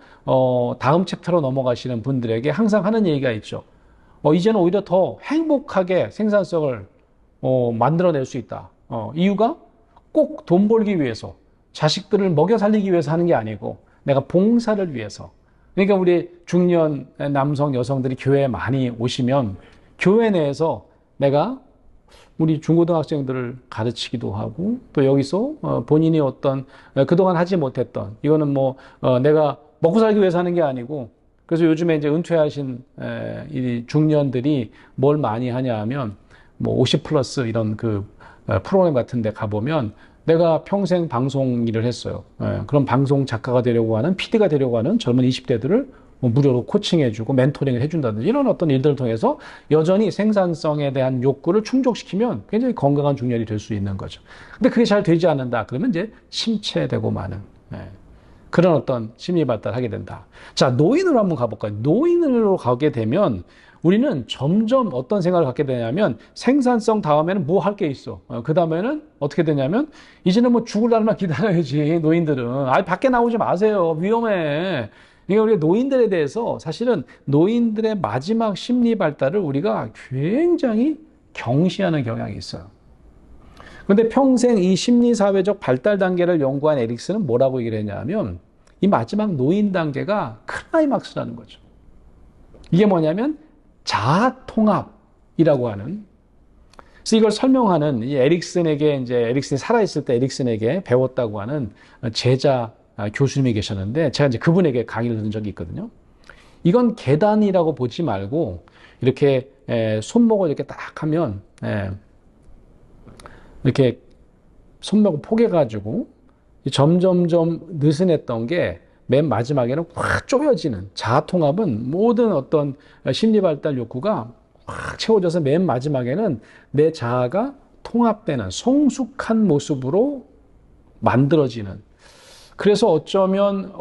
다음 챕터로 넘어가시는 분들에게 항상 하는 얘기가 있죠. 이제는 오히려 더 행복하게 생산성을 만들어낼 수 있다. 이유가 꼭 돈 벌기 위해서, 자식들을 먹여 살리기 위해서 하는 게 아니고 내가 봉사를 위해서. 그러니까 우리 중년 남성, 여성들이 교회에 많이 오시면 교회 내에서 내가 우리 중고등학생들을 가르치기도 하고 또 여기서 본인이 어떤 그동안 하지 못했던 이거는 뭐 내가 먹고 살기 위해서 하는 게 아니고 그래서 요즘에 이제 은퇴하신 이 중년들이 뭘 많이 하냐 하면 뭐 50 플러스 이런 그 프로그램 같은 데 가보면 내가 평생 방송 일을 했어요. 그런 방송 작가가 되려고 하는 PD가 되려고 하는 젊은 20대들을 무료로 코칭해주고 멘토링을 해준다든지 이런 어떤 일들을 통해서 여전히 생산성에 대한 욕구를 충족시키면 굉장히 건강한 중년이 될 수 있는 거죠. 근데 그게 잘 되지 않는다. 그러면 이제 침체되고 마는 그런 어떤 심리 발달하게 된다. 자, 노인으로 한번 가볼까요? 노인으로 가게 되면 우리는 점점 어떤 생각을 갖게 되냐면 생산성 다음에는 뭐 할 게 있어. 그 다음에는 어떻게 되냐면 이제는 뭐 죽을 날만 기다려야지 노인들은. 밖에 나오지 마세요. 위험해. 그러니까 우리가 노인들에 대해서 사실은 노인들의 마지막 심리 발달을 우리가 굉장히 경시하는 경향이 있어요. 그런데 평생 이 심리사회적 발달 단계를 연구한 에릭슨은 뭐라고 얘기를 했냐면 이 마지막 노인 단계가 클라이막스라는 거죠. 이게 뭐냐면 자아통합이라고 하는. 그래서 이걸 설명하는 이 에릭슨에게 이제 에릭슨이 살아있을 때 에릭슨에게 배웠다고 하는 제자 교수님이 계셨는데 제가 이제 그분에게 강의를 들은 적이 있거든요. 이건 계단이라고 보지 말고 이렇게 손목을 이렇게 딱 하면 이렇게 손목을 포개가지고 점점점 느슨했던 게 맨 마지막에는 확 쪼여지는 자아통합은 모든 어떤 심리발달 욕구가 확 채워져서 맨 마지막에는 내 자아가 통합되는 성숙한 모습으로 만들어지는. 그래서 어쩌면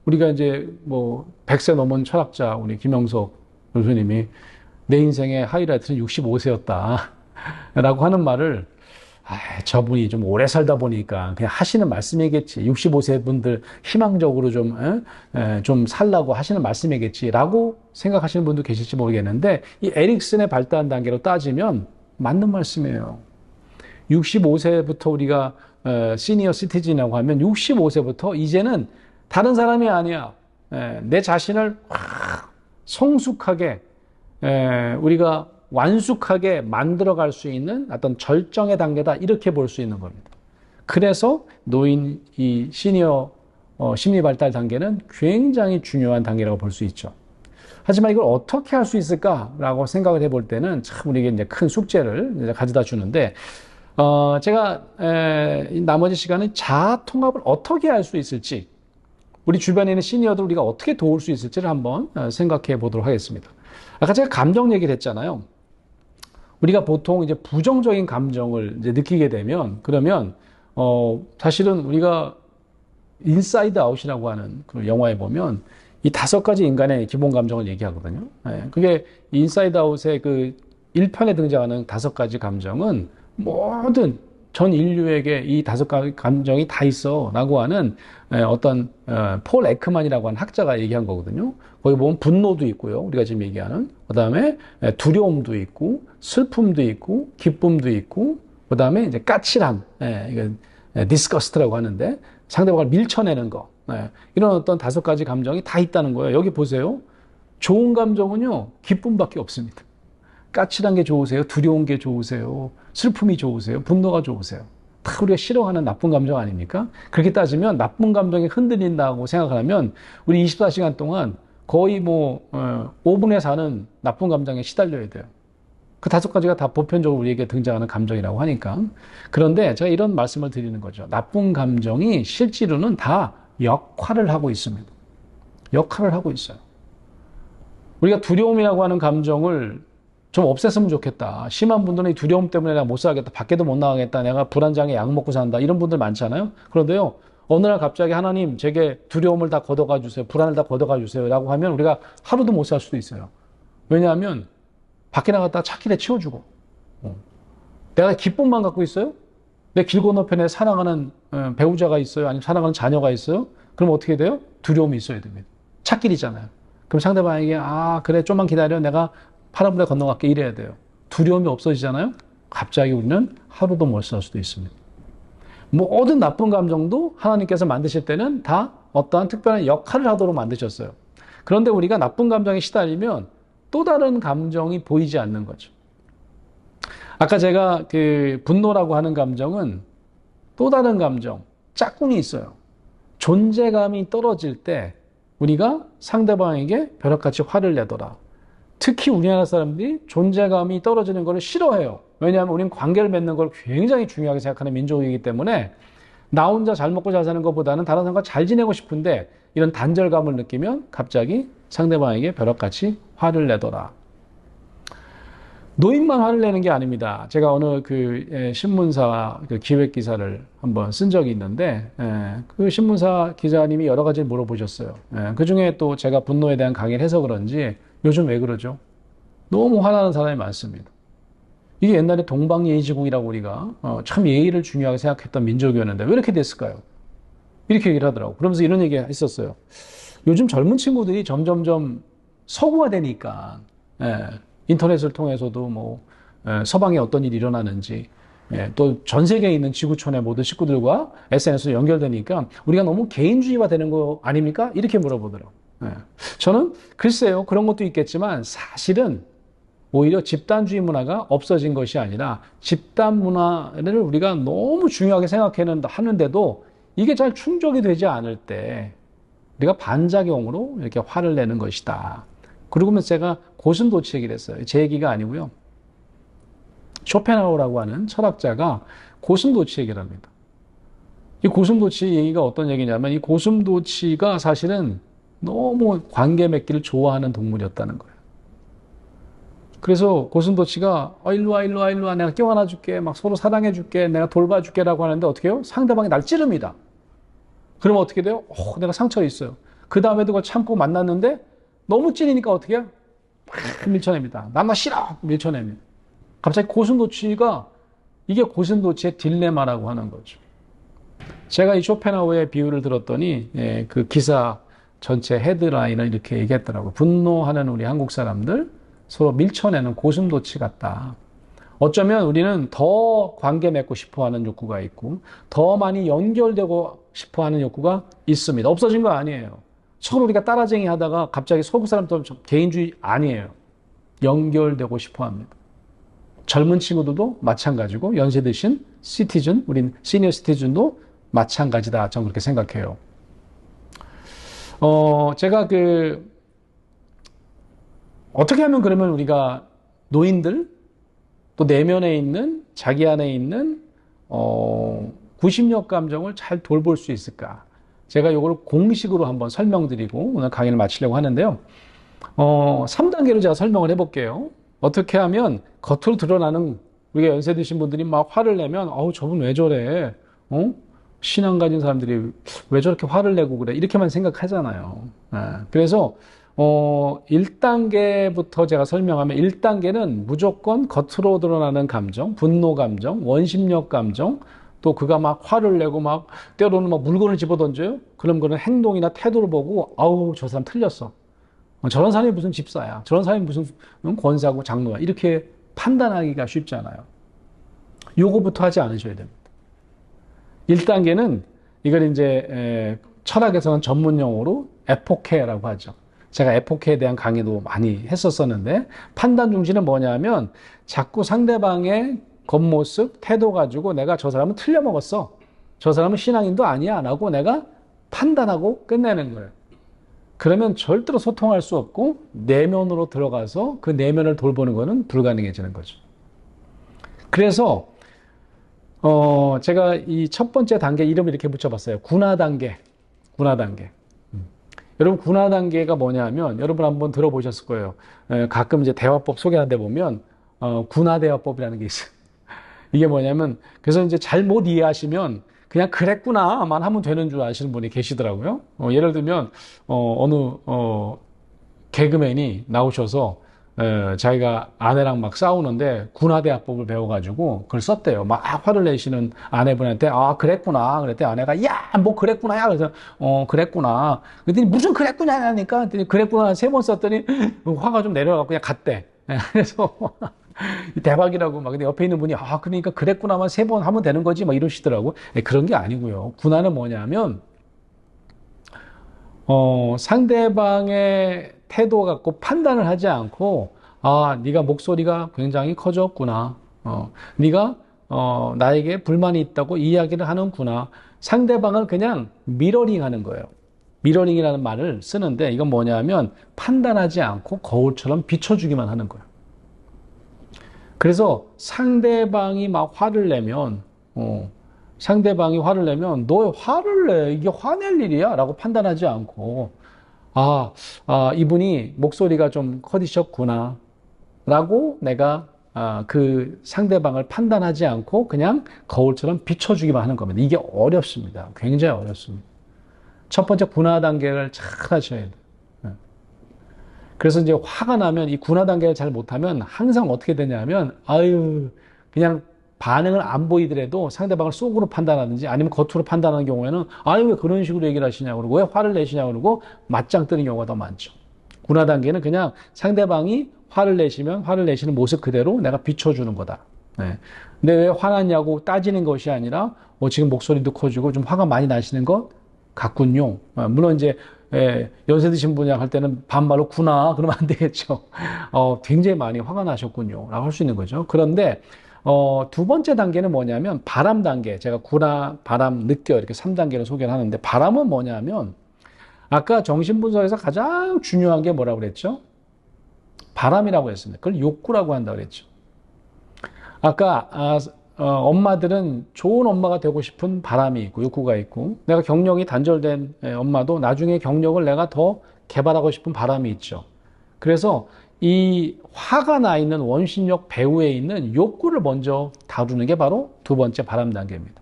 우리가 이제 뭐 100세 넘은 철학자 우리 김영석 교수님이 내 인생의 하이라이트는 65세였다 라고 하는 말을 저분이 좀 오래 살다 보니까 그냥 하시는 말씀이겠지. 65세 분들 희망적으로 좀 살라고 하시는 말씀이겠지라고 생각하시는 분도 계실지 모르겠는데 이 에릭슨의 발달 단계로 따지면 맞는 말씀이에요. 65세부터 우리가 시니어 시티즌이라고 하면 65세부터 이제는 다른 사람이 아니야. 내 자신을 확 성숙하게 우리가 완숙하게 만들어갈 수 있는 어떤 절정의 단계다 이렇게 볼 수 있는 겁니다. 그래서 노인 이 시니어 심리 발달 단계는 굉장히 중요한 단계라고 볼 수 있죠. 하지만 이걸 어떻게 할 수 있을까라고 생각을 해볼 때는 참 우리에게 이제 큰 숙제를 이제 가져다 주는데 제가 나머지 시간은 자아 통합을 어떻게 할 수 있을지 우리 주변에 있는 시니어들 우리가 어떻게 도울 수 있을지를 한번 생각해 보도록 하겠습니다. 아까 제가 감정 얘기를 했잖아요. 우리가 보통 이제 부정적인 감정을 이제 느끼게 되면 그러면 사실은 우리가 인사이드 아웃이라고 하는 그 영화에 보면 이 5가지 인간의 기본 감정을 얘기하거든요. 그게 인사이드 아웃의 그 1편에 등장하는 5가지 감정은 모든 전 인류에게 이 5가지 감정이 다 있어 라고 하는 어떤 폴 에크만이라고 하는 학자가 얘기한 거거든요. 거기 보면 분노도 있고요. 우리가 지금 얘기하는. 그 다음에 두려움도 있고 슬픔도 있고 기쁨도 있고 그 다음에 이제 까칠함, 디스커스트라고 하는데 상대방을 밀쳐내는 거. 이런 어떤 5가지 감정이 다 있다는 거예요. 여기 보세요. 좋은 감정은요. 기쁨밖에 없습니다. 까칠한 게 좋으세요? 두려운 게 좋으세요? 슬픔이 좋으세요? 분노가 좋으세요? 다 우리가 싫어하는 나쁜 감정 아닙니까? 그렇게 따지면 나쁜 감정이 흔들린다고 생각하면 우리 24시간 동안 거의 5분에 사는 나쁜 감정에 시달려야 돼요. 그 5가지가 다 보편적으로 우리에게 등장하는 감정이라고 하니까. 그런데 제가 이런 말씀을 드리는 거죠. 나쁜 감정이 실제로는 다 역할을 하고 있습니다. 역할을 하고 있어요. 우리가 두려움이라고 하는 감정을 좀 없앴으면 좋겠다. 심한 분들은 이 두려움 때문에 내가 못 살겠다. 밖에도 못 나가겠다. 내가 불안장애 약 먹고 산다. 이런 분들 많잖아요. 그런데요. 어느 날 갑자기 하나님 제게 두려움을 다 걷어가 주세요. 불안을 다 걷어가 주세요. 라고 하면 우리가 하루도 못 살 수도 있어요. 왜냐하면 밖에 나갔다가 차키에 치워주고 내가 기쁨만 갖고 있어요? 내 길 건너편에 사랑하는 배우자가 있어요. 아니면 사랑하는 자녀가 있어요. 그럼 어떻게 돼요? 두려움이 있어야 됩니다. 찾길이잖아요. 그럼 상대방에게 그래 좀만 기다려 내가 파란불에 건너갈게 이래야 돼요. 두려움이 없어지잖아요. 갑자기 우리는 하루도 못 살 수도 있습니다. 모든 나쁜 감정도 하나님께서 만드실 때는 다 어떠한 특별한 역할을 하도록 만드셨어요. 그런데 우리가 나쁜 감정에 시달리면 또 다른 감정이 보이지 않는 거죠. 아까 제가 그 분노라고 하는 감정은 또 다른 감정, 짝꿍이 있어요. 존재감이 떨어질 때 우리가 상대방에게 벼락같이 화를 내더라. 특히 우리나라 사람들이 존재감이 떨어지는 걸 싫어해요. 왜냐하면 우리는 관계를 맺는 걸 굉장히 중요하게 생각하는 민족이기 때문에 나 혼자 잘 먹고 잘 사는 것보다는 다른 사람과 잘 지내고 싶은데 이런 단절감을 느끼면 갑자기 상대방에게 벼락같이 화를 내더라. 노인만 화를 내는 게 아닙니다. 제가 어느 신문사 기획 기사를 한번 쓴 적이 있는데, 그 신문사 기자님이 여러 가지를 물어보셨어요. 그 중에 또 제가 분노에 대한 강의를 해서 그런지 요즘 왜 그러죠? 너무 화나는 사람이 많습니다. 이게 옛날에 동방예의지국이라고 우리가 참 예의를 중요하게 생각했던 민족이었는데 왜 이렇게 됐을까요? 이렇게 얘기를 하더라고. 그러면서 이런 얘기 했었어요. 요즘 젊은 친구들이 점점점 서구화되니까, 인터넷을 통해서도 서방에 어떤 일이 일어나는지, 또 전 세계에 있는 지구촌의 모든 식구들과 SNS로 연결되니까 우리가 너무 개인주의화 되는 거 아닙니까? 이렇게 물어보더라고요. 저는 글쎄요, 그런 것도 있겠지만 사실은 오히려 집단주의 문화가 없어진 것이 아니라 집단 문화를 우리가 너무 중요하게 생각하는데도 이게 잘 충족이 되지 않을 때 우리가 반작용으로 이렇게 화를 내는 것이다. 그러고 제가 고슴도치 얘기를 했어요. 제 얘기가 아니고요. 쇼펜하우어라고 하는 철학자가 고슴도치 얘기를 합니다. 이 고슴도치 얘기가 어떤 얘기냐면 이 고슴도치가 사실은 너무 관계 맺기를 좋아하는 동물이었다는 거예요. 그래서 고슴도치가 일로 와 내가 껴안아 줄게 막 서로 사랑해 줄게 내가 돌봐 줄게라고 하는데 어떻게 해요? 상대방이 날 찌릅니다. 그러면 어떻게 돼요? 내가 상처 있어요. 그 다음에도 그걸 참고 만났는데 너무 찌르니까 어떻게 해요? 밀쳐냅니다. 나 싫어! 밀쳐냅니다. 갑자기 고슴도치가 이게 고슴도치의 딜레마라고 하는 거죠. 제가 이 쇼펜하우어의 비유를 들었더니 그 기사 전체 헤드라인을 이렇게 얘기했더라고요. 분노하는 우리 한국 사람들 서로 밀쳐내는 고슴도치 같다. 어쩌면 우리는 더 관계 맺고 싶어하는 욕구가 있고 더 많이 연결되고 싶어하는 욕구가 있습니다. 없어진 거 아니에요. 서로 우리가 따라쟁이 하다가 갑자기 서구 사람처럼 개인주의 아니에요. 연결되고 싶어합니다. 젊은 친구들도 마찬가지고 연세 드신 시티즌, 우린 시니어 시티즌도 마찬가지다. 저는 그렇게 생각해요. 제가 어떻게 하면 그러면 우리가 노인들 또 내면에 있는 자기 안에 있는 구심력 감정을 잘 돌볼 수 있을까? 제가 이걸 공식으로 한번 설명드리고 오늘 강의를 마치려고 하는데요. 3단계로 제가 설명을 해볼게요. 어떻게 하면 겉으로 드러나는 우리가 연세 드신 분들이 막 화를 내면 저분 왜 저래? 신앙 가진 사람들이 왜 저렇게 화를 내고 그래? 이렇게만 생각하잖아요. 그래서 1단계부터 제가 설명하면 1단계는 무조건 겉으로 드러나는 감정, 분노 감정, 원심력 감정, 또 그가 막 화를 내고 막 때로는 막 물건을 집어던져요. 그럼 그런 행동이나 태도를 보고 저 사람 틀렸어. 저런 사람이 무슨 집사야. 저런 사람이 무슨 권사고 장로야. 이렇게 판단하기가 쉽잖아요. 요거부터 하지 않으셔야 됩니다. 1단계는 이걸 이제 철학에서는 전문 용어로 에포케라고 하죠. 제가 에포케에 대한 강의도 많이 했었었는데 판단 중심은 뭐냐면 자꾸 상대방의 겉모습, 태도 가지고 내가 저 사람은 틀려먹었어. 저 사람은 신앙인도 아니야. 라고 내가 판단하고 끝내는 거예요. 그러면 절대로 소통할 수 없고 내면으로 들어가서 그 내면을 돌보는 거는 불가능해지는 거죠. 그래서 제가 이 첫 번째 단계 이름을 이렇게 붙여봤어요. 군화 단계. 여러분 군화 단계가 뭐냐면 여러분 한번 들어보셨을 거예요. 가끔 이제 대화법 소개하는 데 보면 군화 대화법이라는 게 있어요. 이게 뭐냐면 그래서 이제 잘못 이해하시면 그냥 그랬구나만 하면 되는 줄 아시는 분이 계시더라고요. 예를 들면 어느 개그맨이 나오셔서 자기가 아내랑 막 싸우는데 군화대화법을 배워가지고 그걸 썼대요. 막 화를 내시는 아내분한테 아 그랬구나 그랬더니 아내가 야 뭐 그랬구나 야 그래서 그랬구나 그랬더니 무슨 그랬구나 하니까 그랬구나 3번 썼더니 화가 좀 내려가고 그냥 갔대. 그래서 대박이라고 막 근데 옆에 있는 분이 아 그러니까 그랬구나만 3번 하면 되는 거지 막 이러시더라고. 그런 게 아니고요. 군화는 뭐냐면 상대방의 태도 갖고 판단을 하지 않고, 아, 네가 목소리가 굉장히 커졌구나. 네가 나에게 불만이 있다고 이야기를 하는구나. 상대방을 그냥 미러링 하는 거예요. 미러링이라는 말을 쓰는데 이건 뭐냐면 판단하지 않고 거울처럼 비춰주기만 하는 거예요. 그래서 상대방이 막 화를 내면, 상대방이 화를 내면 너 왜 화를 내? 이게 화낼 일이야? 라고 판단하지 않고 이분이 목소리가 좀 커지셨구나 라고 내가 그 상대방을 판단하지 않고 그냥 거울처럼 비춰주기만 하는 겁니다. 이게 어렵습니다. 굉장히 어렵습니다. 첫 번째 군화 단계를 잘 하셔야 돼요. 그래서 이제 화가 나면 이 군화 단계를 잘 못하면 항상 어떻게 되냐면 아유 그냥 반응을 안 보이더라도 상대방을 속으로 판단하든지 아니면 겉으로 판단하는 경우에는 아니 왜 그런 식으로 얘기를 하시냐고 그러고 왜 화를 내시냐고 그러고 맞짱 뜨는 경우가 더 많죠. 군화 단계는 그냥 상대방이 화를 내시면 화를 내시는 모습 그대로 내가 비춰주는 거다. 네. 근데 왜 화났냐고 따지는 것이 아니라 지금 목소리도 커지고 좀 화가 많이 나시는 것 같군요. 물론 이제 연세 드신 분이랑 할 때는 반말로 구나 그러면 안 되겠죠. 굉장히 많이 화가 나셨군요 라고 할 수 있는 거죠. 그런데 두 번째 단계는 뭐냐면 바람 단계. 제가 구나, 바람, 느껴 이렇게 3단계를 소개를 하는데 바람은 뭐냐면 아까 정신분석에서 가장 중요한 게 뭐라고 그랬죠? 바람이라고 했습니다. 그걸 욕구라고 한다고 그랬죠. 아까 엄마들은 좋은 엄마가 되고 싶은 바람이 있고 욕구가 있고 내가 경력이 단절된 엄마도 나중에 경력을 내가 더 개발하고 싶은 바람이 있죠. 그래서 이 화가 나 있는 원심력 배후에 있는 욕구를 먼저 다루는 게 바로 두 번째 바람 단계입니다.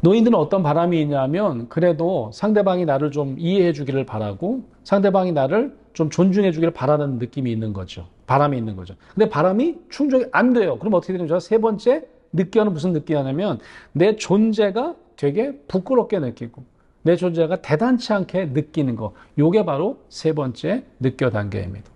노인들은 어떤 바람이 있냐면 그래도 상대방이 나를 좀 이해해 주기를 바라고 상대방이 나를 좀 존중해 주기를 바라는 느낌이 있는 거죠. 바람이 있는 거죠. 근데 바람이 충족이 안 돼요. 그럼 어떻게 되는 거죠? 세 번째 느껴는 무슨 느끼냐면 내 존재가 되게 부끄럽게 느끼고 내 존재가 대단치 않게 느끼는 거. 요게 바로 세 번째 느껴 단계입니다.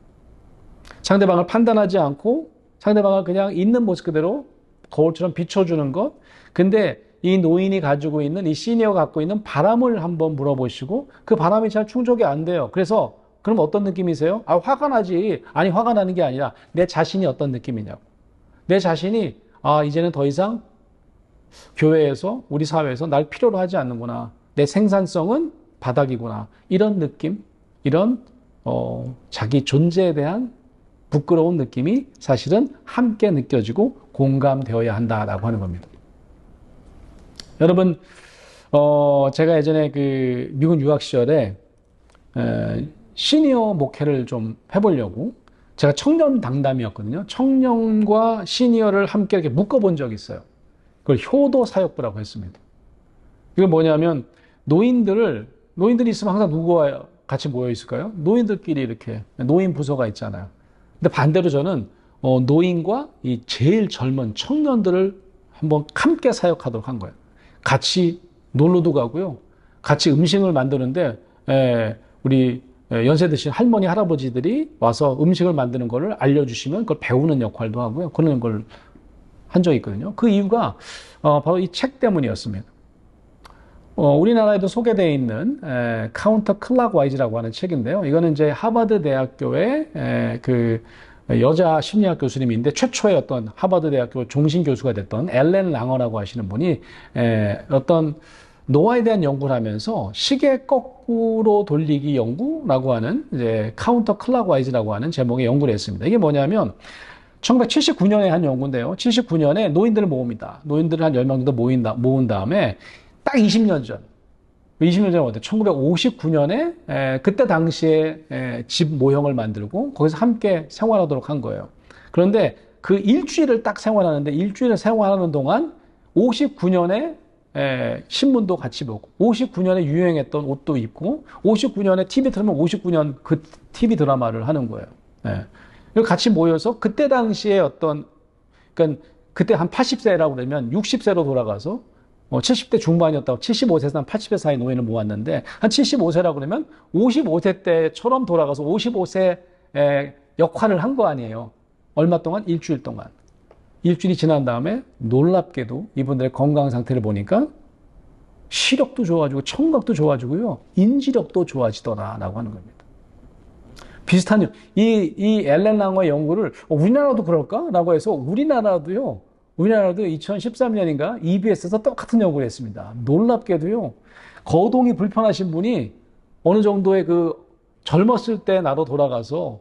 상대방을 판단하지 않고 상대방을 그냥 있는 모습 그대로 거울처럼 비춰주는 것. 근데 이 노인이 가지고 있는 이 시니어가 갖고 있는 바람을 한번 물어보시고 그 바람이 잘 충족이 안 돼요. 그래서 그럼 어떤 느낌이세요? 화가 나지. 아니 화가 나는 게 아니라 내 자신이 어떤 느낌이냐고. 내 자신이 이제는 더 이상 교회에서 우리 사회에서 날 필요로 하지 않는구나. 내 생산성은 바닥이구나. 이런 느낌, 이런 자기 존재에 대한 부끄러운 느낌이 사실은 함께 느껴지고 공감되어야 한다라고 하는 겁니다. 여러분, 제가 예전에 그 미국 유학 시절에 시니어 목회를 좀 해보려고 제가 청년 당담이었거든요. 청년과 시니어를 함께 이렇게 묶어본 적이 있어요. 그걸 효도 사역부라고 했습니다. 이건 뭐냐면 노인들이 있으면 항상 누구와 같이 모여 있을까요? 노인들끼리 이렇게 노인 부서가 있잖아요. 근데 반대로 저는 노인과 이 제일 젊은 청년들을 한번 함께 사역하도록 한 거예요. 같이 놀러도 가고요. 같이 음식을 만드는데 우리 연세 드신 할머니, 할아버지들이 와서 음식을 만드는 거를 알려주시면 그걸 배우는 역할도 하고요. 그런 걸 한 적이 있거든요. 그 이유가 바로 이 책 때문이었습니다. 우리나라에도 소개되어 있는 카운터 클락와이즈라고 하는 책인데요. 이거는 이제 하버드 대학교의 그 여자 심리학 교수님인데 최초의 어떤 하버드 대학교 종신 교수가 됐던 엘렌 랑어라고 하시는 분이 어떤 노화에 대한 연구를 하면서 시계 거꾸로 돌리기 연구라고 하는 이제 카운터 클락와이즈라고 하는 제목의 연구를 했습니다. 이게 뭐냐면 1979년에 한 연구인데요. 79년에 노인들을 모읍니다. 노인들을 한 10명 정도 모은 다음에 딱 20년 전, 20년 전에 어때? 1959년에 그때 당시에 집 모형을 만들고 거기서 함께 생활하도록 한 거예요. 그런데 그 일주일을 딱 생활하는데 일주일을 생활하는 동안 59년에 신문도 같이 보고 59년에 유행했던 옷도 입고 59년에 TV 틀면 59년 그 TV 드라마를 하는 거예요. 예. 그리고 같이 모여서 그때 당시에 그러니까 그때 한 80세라고 그러면 60세로 돌아가서 70대 중반이었다고 75세에서 한 80세 사이 노인을 모았는데 한 75세라고 그러면 55세 때처럼 돌아가서 55세 역할을 한 거 아니에요. 얼마 동안? 일주일 동안. 일주일이 지난 다음에 놀랍게도 이분들의 건강 상태를 보니까 시력도 좋아지고 청각도 좋아지고요. 인지력도 좋아지더라라고 하는 겁니다. 비슷한 이 엘렌 랑의 연구를 우리나라도 그럴까라고 해서 우리나라도 2013년인가 EBS에서 똑같은 연구를 했습니다. 놀랍게도요. 거동이 불편하신 분이 어느 정도의 젊었을 때 나로 돌아가서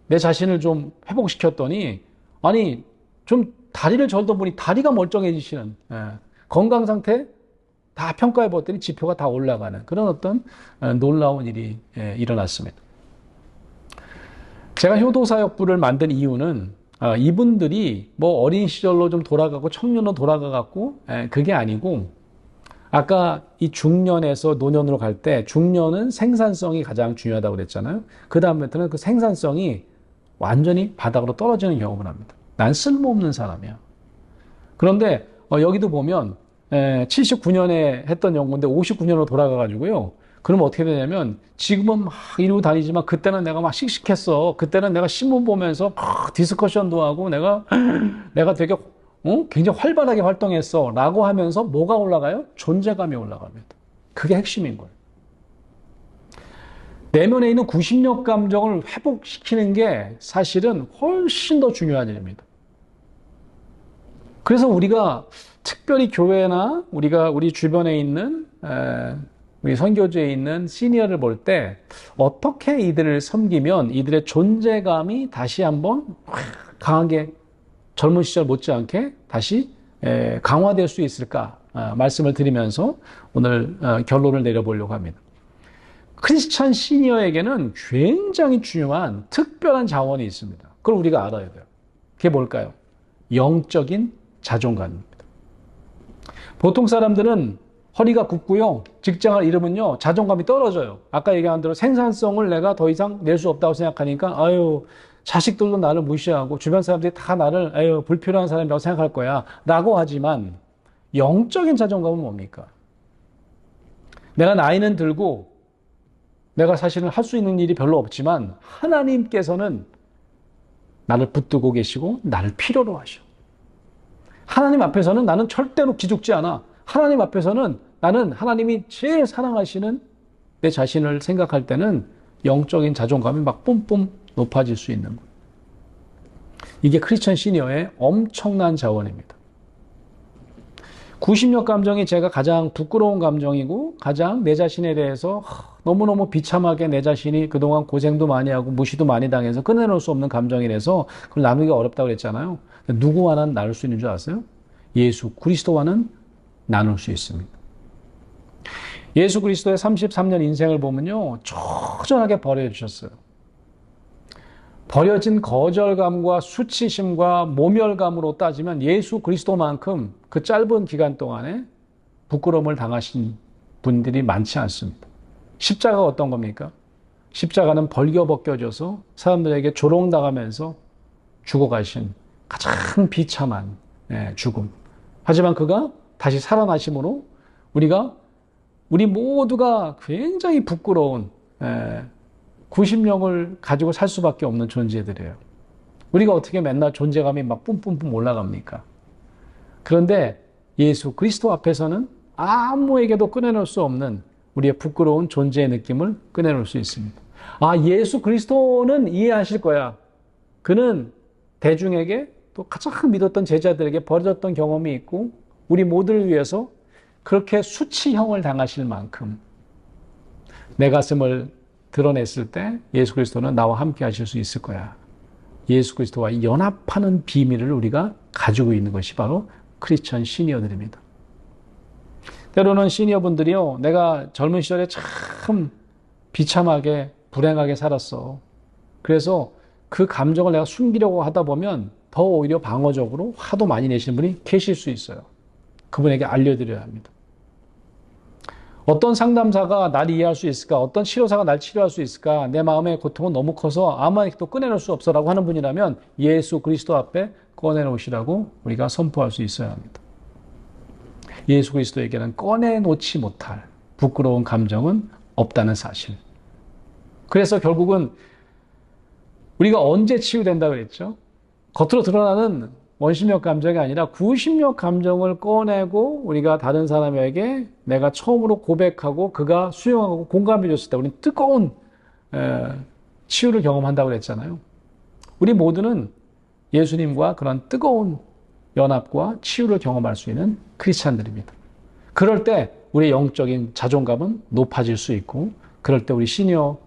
내 자신을 좀 회복시켰더니 아니 좀 다리를 절던 분이 다리가 멀쩡해지시는 건강 상태 다 평가해 봤더니 지표가 다 올라가는 그런 어떤 놀라운 일이 일어났습니다. 제가 효도사역부를 만든 이유는 이분들이 뭐 어린 시절로 좀 돌아가고 청년으로 돌아가갖고 그게 아니고 아까 이 중년에서 노년으로 갈 때 중년은 생산성이 가장 중요하다고 그랬잖아요. 그 다음부터는 그 생산성이 완전히 바닥으로 떨어지는 경험을 합니다. 난 쓸모없는 사람이야. 그런데 여기도 보면 79년에 했던 연구인데 59년으로 돌아가가지고요. 그러면 어떻게 되냐면 지금은 막 이러고 다니지만 그때는 내가 막 씩씩했어. 그때는 내가 신문 보면서 막 디스커션도 하고 내가 되게 굉장히 활발하게 활동했어 라고 하면서 뭐가 올라가요? 존재감이 올라갑니다. 그게 핵심인 거예요. 내면에 있는 구심력 감정을 회복시키는 게 사실은 훨씬 더 중요한 일입니다. 그래서 우리가 특별히 교회나 우리 주변에 있는 우리 선교지에 있는 시니어를 볼 때 어떻게 이들을 섬기면 이들의 존재감이 다시 한번 강하게 젊은 시절 못지않게 다시 강화될 수 있을까 말씀을 드리면서 오늘 결론을 내려보려고 합니다. 크리스찬 시니어에게는 굉장히 중요한 특별한 자원이 있습니다. 그걸 우리가 알아야 돼요. 그게 뭘까요? 영적인 자존감입니다. 보통 사람들은 허리가 굽고요. 직장을 잃으면요. 자존감이 떨어져요. 아까 얘기한 대로 생산성을 내가 더 이상 낼 수 없다고 생각하니까 자식들도 나를 무시하고 주변 사람들이 다 나를 불필요한 사람이라고 생각할 거야 라고 하지만 영적인 자존감은 뭡니까? 내가 나이는 들고 내가 사실은 할 수 있는 일이 별로 없지만 하나님께서는 나를 붙들고 계시고 나를 필요로 하셔. 하나님 앞에서는 나는 절대로 기죽지 않아. 하나님 앞에서는 나는 하나님이 제일 사랑하시는 내 자신을 생각할 때는 영적인 자존감이 막 뿜뿜 높아질 수 있는 거예요. 이게 크리스천 시니어의 엄청난 자원입니다. 구심력 감정이 제가 가장 부끄러운 감정이고 가장 내 자신에 대해서 너무너무 비참하게 내 자신이 그동안 고생도 많이 하고 무시도 많이 당해서 끊어낼 수 없는 감정이라서 그걸 나누기가 어렵다고 그랬잖아요. 누구와는 나눌 수 있는 줄 아세요? 예수 그리스도와는 나눌 수 있습니다. 예수 그리스도의 33년 인생을 보면요. 초전하게 버려주셨어요. 버려진 거절감과 수치심과 모멸감으로 따지면 예수 그리스도만큼 그 짧은 기간 동안에 부끄러움을 당하신 분들이 많지 않습니다. 십자가가 어떤 겁니까? 십자가는 벌겨벗겨져서 사람들에게 조롱당하면서 죽어가신 가장 비참한 죽음. 하지만 그가 다시 살아나심으로 우리 모두가 굉장히 부끄러운 구심력을 가지고 살 수밖에 없는 존재들이에요. 우리가 어떻게 맨날 존재감이 막 뿜뿜뿜 올라갑니까? 그런데 예수 그리스도 앞에서는 아무에게도 꺼내놓을 수 없는 우리의 부끄러운 존재의 느낌을 꺼내놓을 수 있습니다. 예수 그리스도는 이해하실 거야. 그는 대중에게 또 가장 믿었던 제자들에게 버려졌던 경험이 있고 우리 모두를 위해서 그렇게 수치형을 당하실 만큼 내 가슴을 드러냈을 때 예수 그리스도는 나와 함께 하실 수 있을 거야. 예수 그리스도와 연합하는 비밀을 우리가 가지고 있는 것이 바로 크리스천 시니어들입니다. 때로는 시니어분들이요. 내가 젊은 시절에 참 비참하게 불행하게 살았어. 그래서 그 감정을 내가 숨기려고 하다 보면 더 오히려 방어적으로 화도 많이 내시는 분이 계실 수 있어요. 그분에게 알려드려야 합니다. 어떤 상담사가 날 이해할 수 있을까? 어떤 치료사가 날 치료할 수 있을까? 내 마음의 고통은 너무 커서 아무한테도 꺼내놓을 수 없어라고 하는 분이라면 예수 그리스도 앞에 꺼내놓으시라고 우리가 선포할 수 있어야 합니다. 예수 그리스도에게는 꺼내놓지 못할 부끄러운 감정은 없다는 사실. 그래서 결국은 우리가 언제 치유된다고 그랬죠? 겉으로 드러나는 원심력 감정이 아니라 구심력 감정을 꺼내고 우리가 다른 사람에게 내가 처음으로 고백하고 그가 수용하고 공감해 줬을 때 우리는 뜨거운 치유를 경험한다고 그랬잖아요. 우리 모두는 예수님과 그런 뜨거운 연합과 치유를 경험할 수 있는 크리스찬들입니다. 그럴 때 우리의 영적인 자존감은 높아질 수 있고 그럴 때 우리 시니어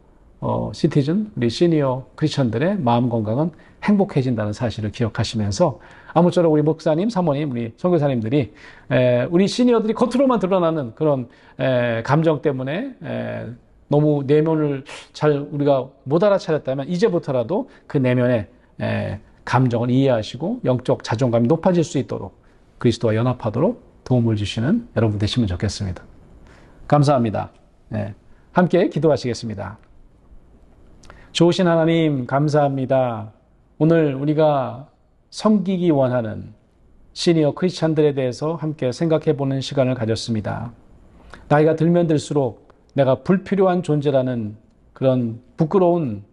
시티즌, 우리 시니어 크리스천들의 마음 건강은 행복해진다는 사실을 기억하시면서 아무쪼록 우리 목사님, 사모님, 우리 선교사님들이 우리 시니어들이 겉으로만 드러나는 그런 감정 때문에 너무 내면을 잘 우리가 못 알아차렸다면 이제부터라도 그 내면의 감정을 이해하시고 영적 자존감이 높아질 수 있도록 그리스도와 연합하도록 도움을 주시는 여러분 되시면 좋겠습니다. 감사합니다. 함께 기도하시겠습니다. 좋으신 하나님 감사합니다. 오늘 우리가 섬기기 원하는 시니어 크리스찬들에 대해서 함께 생각해보는 시간을 가졌습니다. 나이가 들면 들수록 내가 불필요한 존재라는 그런 부끄러운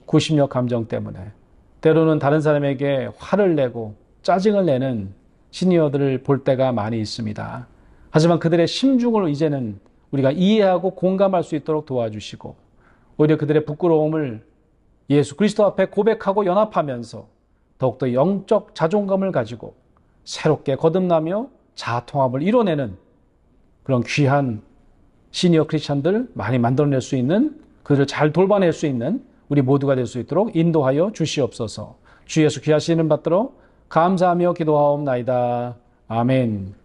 구심력 감정 때문에 때로는 다른 사람에게 화를 내고 짜증을 내는 시니어들을 볼 때가 많이 있습니다. 하지만 그들의 심중을 이제는 우리가 이해하고 공감할 수 있도록 도와주시고 오히려 그들의 부끄러움을 예수 그리스도 앞에 고백하고 연합하면서 더욱더 영적 자존감을 가지고 새롭게 거듭나며 자아통합을 이뤄내는 그런 귀한 시니어 크리스찬들 많이 만들어낼 수 있는 그들을 잘 돌봐낼 수 있는 우리 모두가 될 수 있도록 인도하여 주시옵소서. 주 예수 귀하신 이름 받들어 감사하며 기도하옵나이다. 아멘.